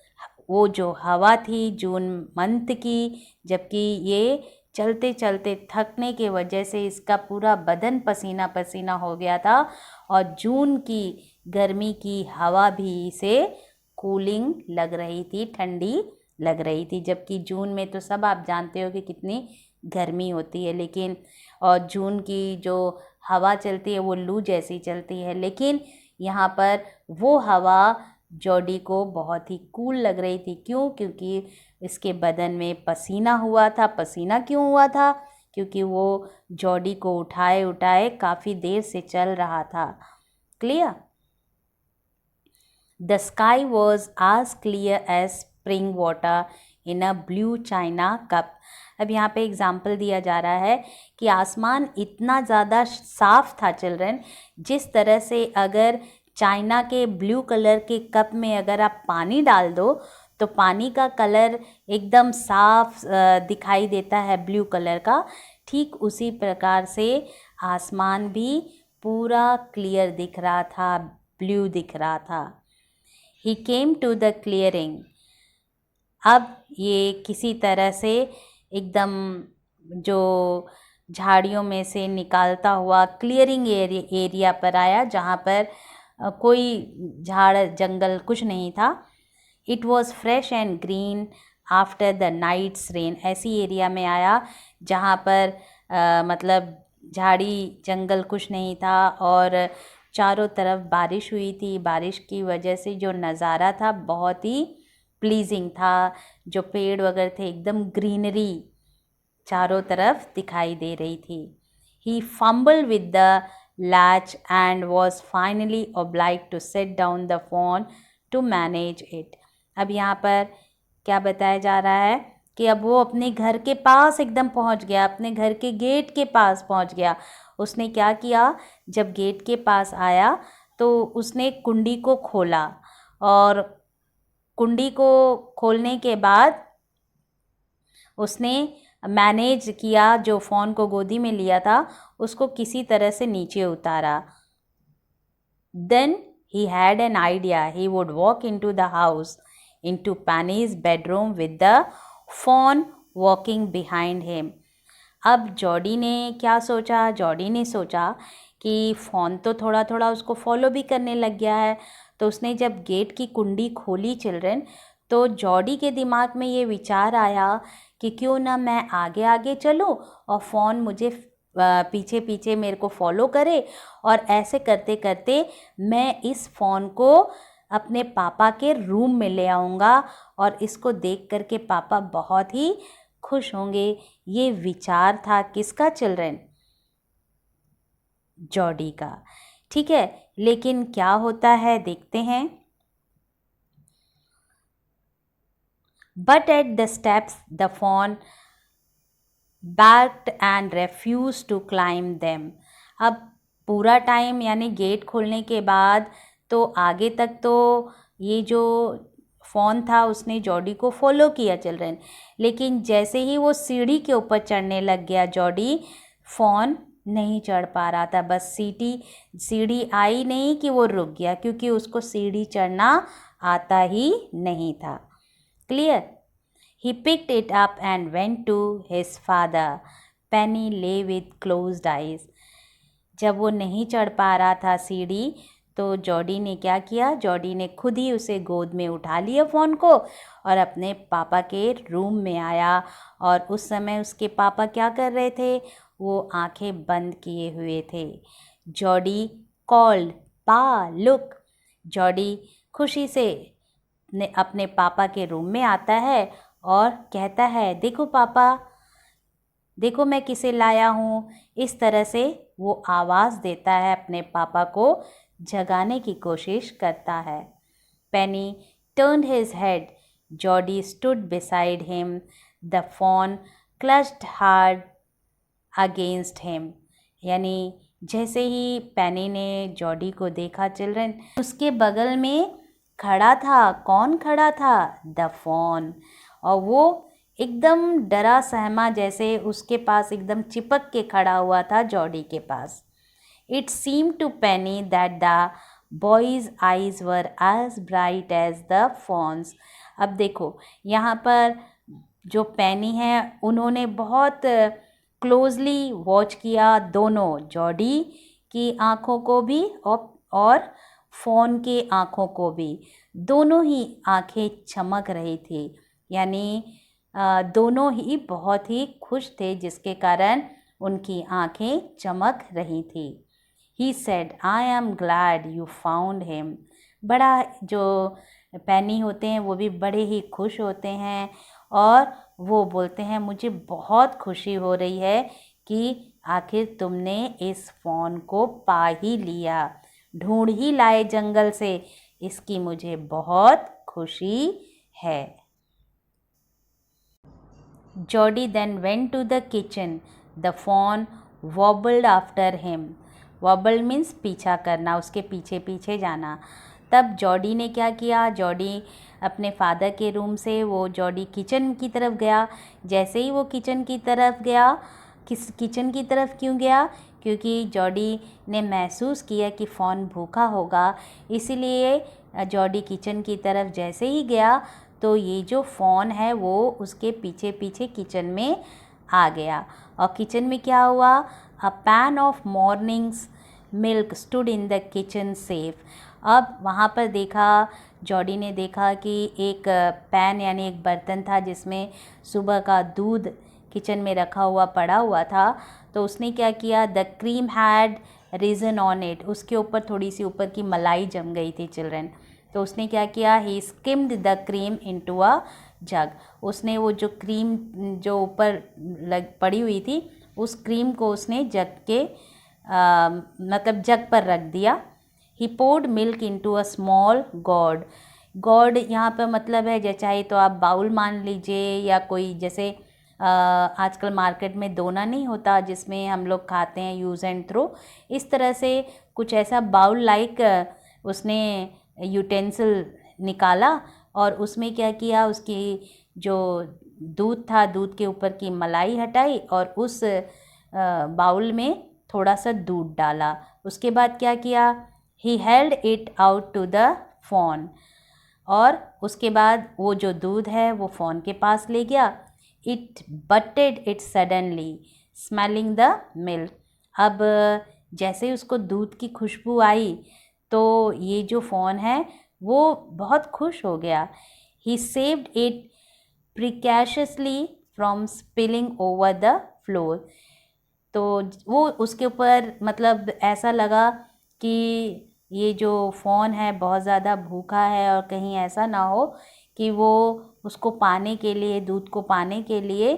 वो जो हवा थी जून मंथ की, जबकि ये चलते चलते थकने की वजह से इसका पूरा बदन पसीना पसीना हो गया था, और जून की गर्मी की हवा भी इसे कूलिंग लग रही थी, ठंडी लग रही थी। जबकि जून में तो सब आप जानते हो कि कितनी गर्मी होती है, लेकिन और जून की जो हवा चलती है वो लू जैसी चलती है, लेकिन यहाँ पर वो हवा जॉडी को बहुत ही कूल लग रही थी। क्यों? क्योंकि इसके बदन में पसीना हुआ था। पसीना क्यों हुआ था? क्योंकि वो जॉडी को उठाए उठाए काफ़ी देर से चल रहा था। Clear? The sky was as clear as spring water in a blue china cup। अब यहाँ पे एग्जाम्पल दिया जा रहा है कि आसमान इतना ज़्यादा साफ था चिल्ड्रन, जिस तरह से अगर चाइना के ब्लू कलर के कप में अगर आप पानी डाल दो तो पानी का कलर एकदम साफ दिखाई देता है, ब्लू कलर का। ठीक उसी प्रकार से आसमान भी पूरा क्लियर दिख रहा था, ब्लू दिख रहा था। He came to the clearing। अब ये किसी तरह से एकदम जो झाड़ियों में से निकालता हुआ क्लियरिंग एरिया पर आया, जहाँ पर कोई झाड़ जंगल कुछ नहीं था। It was fresh and green after the night's rain. ऐसी एरिया में आया जहाँ पर मतलब झाड़ी जंगल कुछ नहीं था और चारों तरफ बारिश हुई थी। बारिश की वजह से जो नज़ारा था बहुत ही प्लीजिंग था। जो पेड़ वगैरह थे एकदम ग्रीनरी चारों तरफ दिखाई दे रही थी। He fumbled with the latch and was finally obliged to set down the phone to manage it। अब यहाँ पर क्या बताया जा रहा है कि अब वो अपने घर के पास एकदम पहुँच गया, अपने घर के गेट के पास पहुँच गया। उसने क्या किया, जब गेट के पास आया तो उसने कुंडी को खोला, और कुंडी को खोलने के बाद उसने मैनेज किया, जो फ़ोन को गोदी में लिया था उसको किसी तरह से नीचे उतारा। Then he had an idea। He would walk into the house, into Penny's bedroom with the phone walking behind him। अब जॉडी ने क्या सोचा? जॉडी ने सोचा कि फ़ोन तो थोड़ा थोड़ा उसको फॉलो भी करने लग गया है, तो उसने जब गेट की कुंडी खोली चिल्ड्रन, तो जॉडी के दिमाग में ये विचार आया कि क्यों ना मैं आगे आगे चलूँ और फ़ोन मुझे पीछे पीछे मेरे को फॉलो करे, और ऐसे करते करते मैं इस फ़ोन को अपने पापा के रूम में ले आऊँगा और इसको देख करके पापा बहुत ही खुश होंगे। ये विचार था किसका चिल्ड्रन? जॉडी का। ठीक है, लेकिन क्या होता है देखते हैं। But at the steps the fawn backed and refused to climb them। अब पूरा टाइम यानी गेट खोलने के बाद तो आगे तक तो ये जो फ़ोन था उसने जॉडी को फॉलो किया चिल्ड्रन, लेकिन जैसे ही वो सीढ़ी के ऊपर चढ़ने लग गया जॉडी, फ़ोन नहीं चढ़ पा रहा था, बस सीढ़ी आई नहीं कि वो रुक गया, क्योंकि उसको सीढ़ी चढ़ना आता ही नहीं था। Clear? He picked it up and went to his father. Penny lay with closed eyes. जब वो नहीं चढ़ पा रहा था सीढ़ी, तो जॉडी ने क्या किया? जॉडी ने खुद ही उसे गोद में उठा लिया फ़ोन को और अपने पापा के रूम में आया। और उस समय उसके पापा क्या कर रहे थे? वो आंखें बंद किए हुए थे। जॉडी कॉल्ड, पा लुक। जॉडी खुशी से अपने पापा के रूम में आता है और कहता है, देखो पापा, देखो मैं किसे लाया हूँ। इस तरह से वो आवाज़ देता है, अपने पापा को जगाने की कोशिश करता है। पेनी turned his head. Jody stood beside him, the fawn clutched hard against him. यानी जैसे ही पेनी ने जॉडी को देखा चिल्ड्रन, उसके बगल में खड़ा था। कौन खड़ा था? The fawn. और वो एकदम डरा सहमा जैसे उसके पास एकदम चिपक के खड़ा हुआ था जॉडी के पास। It seemed to Penny that the boy's eyes were as bright as the fawn's. अब देखो यहाँ पर जो पेनी है उन्होंने बहुत क्लोजली वॉच किया दोनों, जॉडी की आँखों को भी और फ़ोन के आँखों को भी। दोनों ही आँखें चमक रही थी, यानी दोनों ही बहुत ही खुश थे, जिसके कारण उनकी आँखें चमक रही थी। He said, I am glad you found him. बड़ा जो पेनी होते हैं वो भी बड़े ही खुश होते हैं और वो बोलते हैं, मुझे बहुत खुशी हो रही है कि आखिर तुमने इस फ़ोन को पा ही लिया, ढूंढ ही लाए जंगल से, इसकी मुझे बहुत खुशी है। Jody then went to the kitchen. The fawn wobbled after him. Wobble means पीछा करना, उसके पीछे पीछे जाना। तब जॉडी ने क्या किया? जॉडी अपने फादर के रूम से वो जॉडी किचन की तरफ गया। जैसे ही वो किचन की तरफ गया, किचन की तरफ क्यों गया? क्योंकि जॉडी ने महसूस किया कि फ़ॉन भूखा होगा, इसीलिए जॉडी किचन की तरफ जैसे ही गया तो ये जो फ़ॉन है वो उसके पीछे पीछे किचन में आ गया। और किचन में क्या हुआ? A pan of morning's milk stood in the kitchen safe. अब वहाँ पर देखा, जॉडी ने देखा कि एक पैन यानी एक बर्तन था जिसमें सुबह का दूध किचन में रखा हुआ पड़ा हुआ था। तो उसने क्या किया? The cream had risen on it. उसके ऊपर थोड़ी सी ऊपर की मलाई जम गई थी चिल्ड्रन। तो उसने क्या किया? He skimmed the cream into a jug. उसने वो जो क्रीम जो ऊपर पड़ी हुई थी उस क्रीम को उसने जग के मतलब जग पर रख दिया। He poured milk into a small gourd. Gourd यहाँ पर मतलब है, जैसे चाहे तो आप बाउल मान लीजिए, या कोई जैसे आजकल मार्केट में दोना नहीं होता जिसमें हम लोग खाते हैं यूज़ एंड थ्रो, इस तरह से कुछ ऐसा बाउल लाइक उसने यूटेंसिल निकाला और उसमें क्या किया? उसकी जो दूध था, दूध के ऊपर की मलाई हटाई और उस बाउल में थोड़ा सा दूध डाला। उसके बाद क्या किया? He held it out to the fawn. और उसके बाद वो जो दूध है वो फॉन के पास ले गया। It butted it suddenly smelling the milk. अब जैसे ही उसको दूध की खुशबू आई तो ये जो फ़ॉन है वो बहुत खुश हो गया। He saved it precautiously from spilling over the floor. तो वो उसके ऊपर मतलब ऐसा लगा कि ये जो फ़ॉन है बहुत ज़्यादा भूखा है और कहीं ऐसा ना हो कि वो उसको पाने के लिए, दूध को पाने के लिए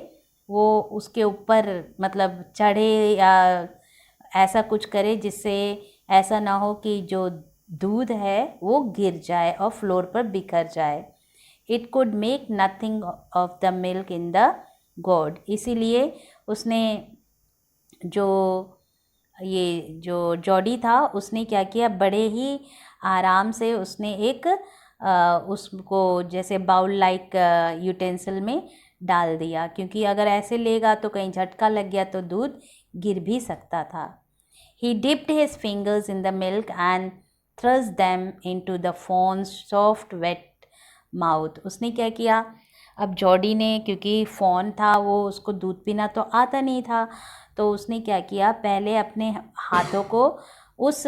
वो उसके ऊपर मतलब चढ़े या ऐसा कुछ करे जिससे ऐसा ना हो कि जो दूध है वो गिर जाए और फ्लोर पर बिखर जाए। It could make nothing of the milk in the God. इसीलिए उसने ये जो जॉडी था उसने क्या किया? बड़े ही आराम से उसने एक उसको जैसे बाउल लाइक यूटेंसिल में डाल दिया, क्योंकि अगर ऐसे लेगा तो कहीं झटका लग गया तो दूध गिर भी सकता था। He dipped his fingers in the milk and thrust them into the fawn's soft wet mouth. उसने क्या किया, अब जॉडी ने, क्योंकि फॉन था वो उसको दूध पीना तो आता नहीं था, तो उसने क्या किया, पहले अपने हाथों को उस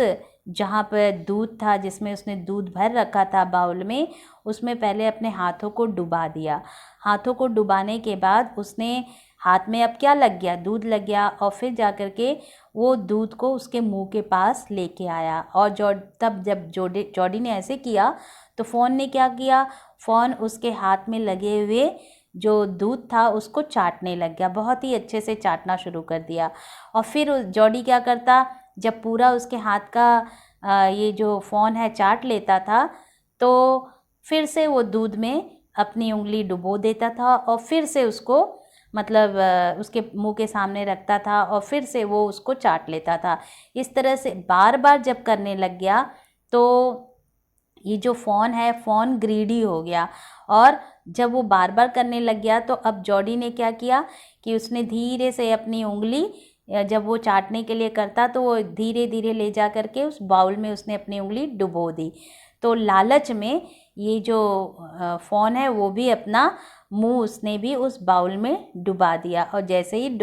जहाँ पर दूध था, जिसमें उसने दूध भर रखा था बाउल में, उसमें पहले अपने हाथों को डुबा दिया। हाथों को डुबाने के बाद उसने हाथ में अब क्या लग गया, दूध लग गया, और फिर जा कर के वो दूध को उसके मुंह के पास लेके आया। और तब जब जॉडी ने ऐसे किया तो फ़ोन ने क्या किया, फ़ोन उसके हाथ में लगे हुए जो दूध था उसको चाटने लग गया, बहुत ही अच्छे से चाटना शुरू कर दिया। और फिर जॉडी क्या करता, जब पूरा उसके हाथ का ये जो फ़ोन है चाट लेता था, तो फिर से वो दूध में अपनी उंगली डुबो देता था और फिर से उसको मतलब उसके मुंह के सामने रखता था और फिर से वो उसको चाट लेता था। इस तरह से बार बार जब करने लग गया तो ये जो फ़ोन है, फ़ोन ग्रीडी हो गया। और जब वो बार बार करने लग गया तो अब जॉडी ने क्या किया कि उसने धीरे से अपनी उंगली, जब वो चाटने के लिए करता तो वो धीरे धीरे ले जा करके उस बाउल में उसने अपनी उंगली डुबो दी। तो लालच में ये जो फ़ोन है वो भी अपना मुंह उसने भी उस बाउल में डुबा दिया, और जैसे ही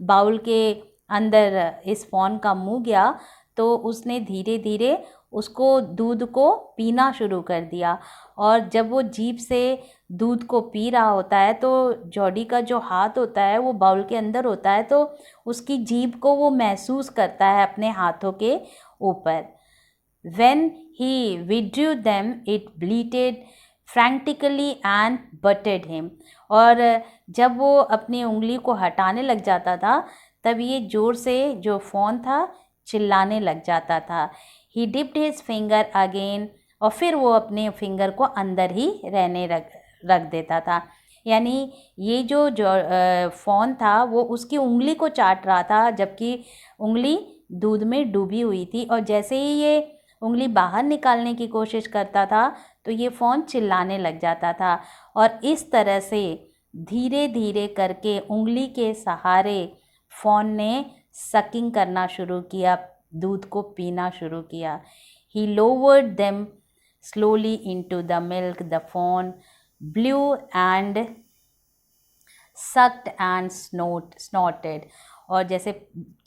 बाउल के अंदर इस फ़ोन का मुंह गया तो उसने धीरे धीरे उसको दूध को पीना शुरू कर दिया। और जब वो जीभ से दूध को पी रहा होता है तो जॉडी का जो हाथ होता है वो बाउल के अंदर होता है, तो उसकी जीभ को वो महसूस करता है अपने हाथों के ऊपर। When he withdrew them, it bleated frantically and butted him. और जब वो अपनी उंगली को हटाने लग जाता था तब ये ज़ोर से जो फ़ोन था चिल्लाने लग जाता था। He dipped his finger again, और फिर वो अपने फिंगर को अंदर ही रहने रख देता था। यानी ये जो फ़ोन था वो उसकी उंगली को चाट रहा था जबकि उंगली दूध में डूबी हुई थी, और जैसे ही ये उंगली बाहर निकालने की कोशिश करता था तो ये फ़ोन चिल्लाने लग जाता था। और इस तरह से धीरे धीरे करके उंगली के सहारे फ़ोन ने सकिंग करना शुरू किया, दूध को पीना शुरू किया। He lowered them slowly into the milk. The fawn blew and sucked and snorted. और जैसे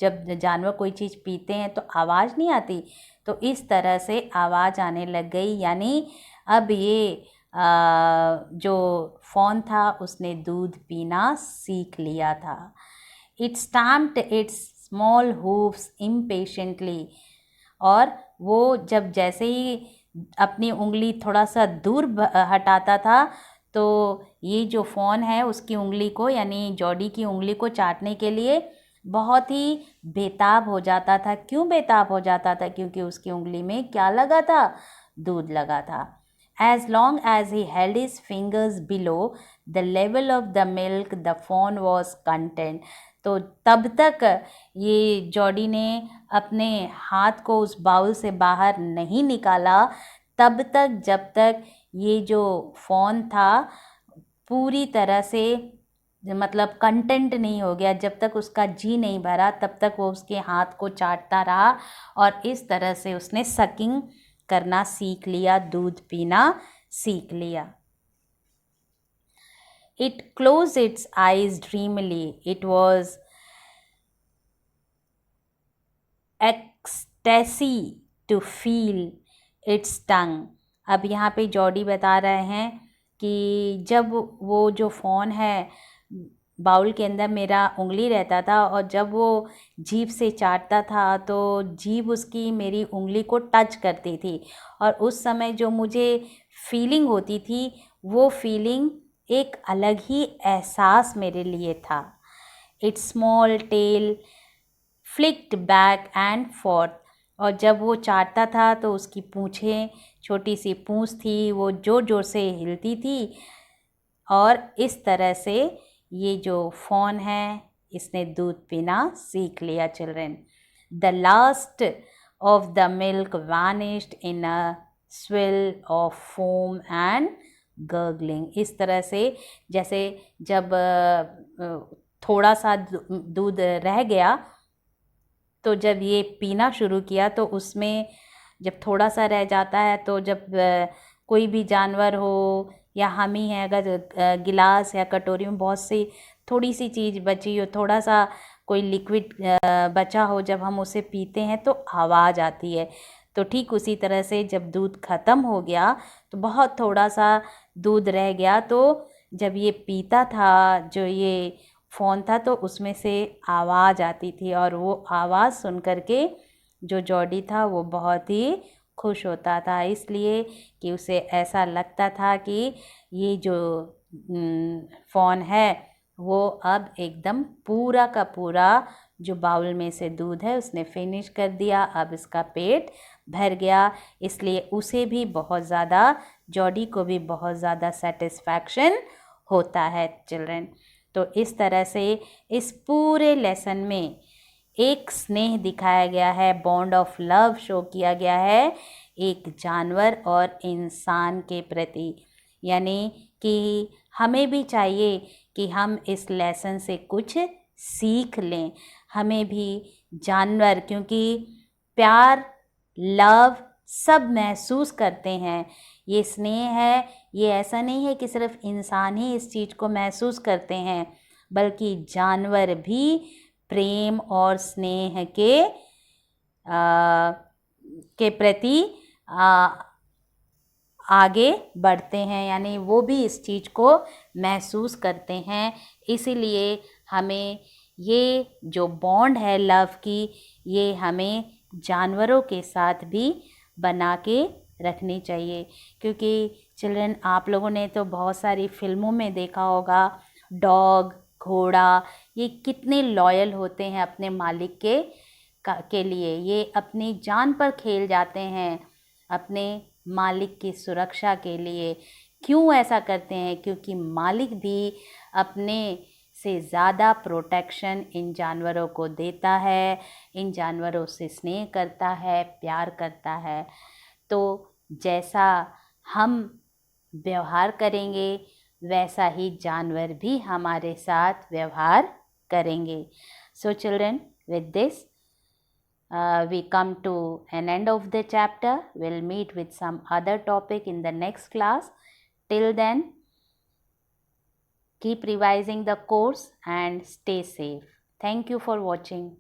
जब जानवर कोई चीज़ पीते हैं तो आवाज़ नहीं आती, तो इस तरह से आवाज़ आने लग गई। यानी अब ये जो फ़ोन था उसने दूध पीना सीख लिया था। It stamped its small hoofs impatiently. और वो जब जैसे ही अपनी उंगली थोड़ा सा दूर हटाता था तो ये जो फ़ोन है उसकी उंगली को, यानी जॉडी की उंगली को चाटने के लिए बहुत ही बेताब हो जाता था। क्यों बेताब हो जाता था? क्योंकि उसकी उंगली में क्या लगा था? दूध लगा था। As long as he held his fingers below the level of the milk, the fawn was content. तो तब तक ये जॉडी ने अपने हाथ को उस बाउल से बाहर नहीं निकाला, तब तक जब तक ये जो फ़ोन था पूरी तरह से मतलब कंटेंट नहीं हो गया, जब तक उसका जी नहीं भरा तब तक वो उसके हाथ को चाटता रहा, और इस तरह से उसने सकिंग करना सीख लिया, दूध पीना सीख लिया। It closed its eyes dreamily. It was ecstasy to feel its tongue. अब यहाँ पे जॉडी बता रहे हैं कि जब वो जो फ़ोन है बाउल के अंदर मेरा उंगली रहता था और जब वो जीभ से चाटता था तो जीभ उसकी मेरी उंगली को टच करती थी, और उस समय जो मुझे फीलिंग होती थी वो फीलिंग एक अलग ही एहसास मेरे लिए था। It's small tell flicked back and fourth. और जब वो चाटता था तो उसकी पूँछें, छोटी सी पूँछ थी, वो ज़ोर ज़ोर से हिलती थी, और इस तरह से ये जो फ़ोन है इसने दूध पीना सीख लिया। Children, the last of the milk vanished in a swirl of foam and gargling. इस तरह से जैसे जब थोड़ा सा दूध रह गया, तो जब ये पीना शुरू किया तो उसमें जब थोड़ा सा रह जाता है तो जब कोई भी जानवर हो या हम ही हैं, अगर गिलास या कटोरी में बहुत सी थोड़ी सी चीज़ बची हो, थोड़ा सा कोई लिक्विड बचा हो, जब हम उसे पीते हैं तो आवाज़ आती है। तो ठीक उसी तरह से जब दूध ख़त्म हो गया तो बहुत थोड़ा सा दूध रह गया, तो जब ये पीता था, जो ये फ़ोन था, तो उसमें से आवाज़ आती थी और वो आवाज़ सुन कर के जो जॉडी था वो बहुत ही खुश होता था, इसलिए कि उसे ऐसा लगता था कि ये जो फ़ोन है वो अब एकदम पूरा का पूरा जो बाउल में से दूध है उसने फिनिश कर दिया, अब इसका पेट भर गया। इसलिए उसे भी बहुत ज़्यादा, जॉडी को भी बहुत ज़्यादा सेटिस्फैक्शन होता है चिल्ड्रन। तो इस तरह से इस पूरे लेसन में एक स्नेह दिखाया गया है, बॉन्ड ऑफ लव शो किया गया है एक जानवर और इंसान के प्रति। यानी कि हमें भी चाहिए कि हम इस लेसन से कुछ सीख लें। हमें भी जानवर, क्योंकि प्यार, लव सब महसूस करते हैं, ये स्नेह है, ये ऐसा नहीं है कि सिर्फ इंसान ही इस चीज़ को महसूस करते हैं, बल्कि जानवर भी प्रेम और स्नेह के प्रति आगे बढ़ते हैं, यानी वो भी इस चीज़ को महसूस करते हैं। इसीलिए हमें ये जो बॉन्ड है लव की, ये हमें जानवरों के साथ भी बना के रखनी चाहिए। क्योंकि चिल्ड्रन, आप लोगों ने तो बहुत सारी फिल्मों में देखा होगा, डॉग, घोड़ा, ये कितने लॉयल होते हैं अपने मालिक के लिए। ये अपनी जान पर खेल जाते हैं अपने मालिक की सुरक्षा के लिए। क्यों ऐसा करते हैं? क्योंकि मालिक भी अपने से ज़्यादा प्रोटेक्शन इन जानवरों को देता है, इन जानवरों से स्नेह करता है, प्यार करता है। तो जैसा हम व्यवहार करेंगे वैसा ही जानवर भी हमारे साथ व्यवहार करेंगे। So children, with this we come to an end of the chapter. We'll meet with some other topic in the next class. Till then, keep revising the course and stay safe. Thank you for watching.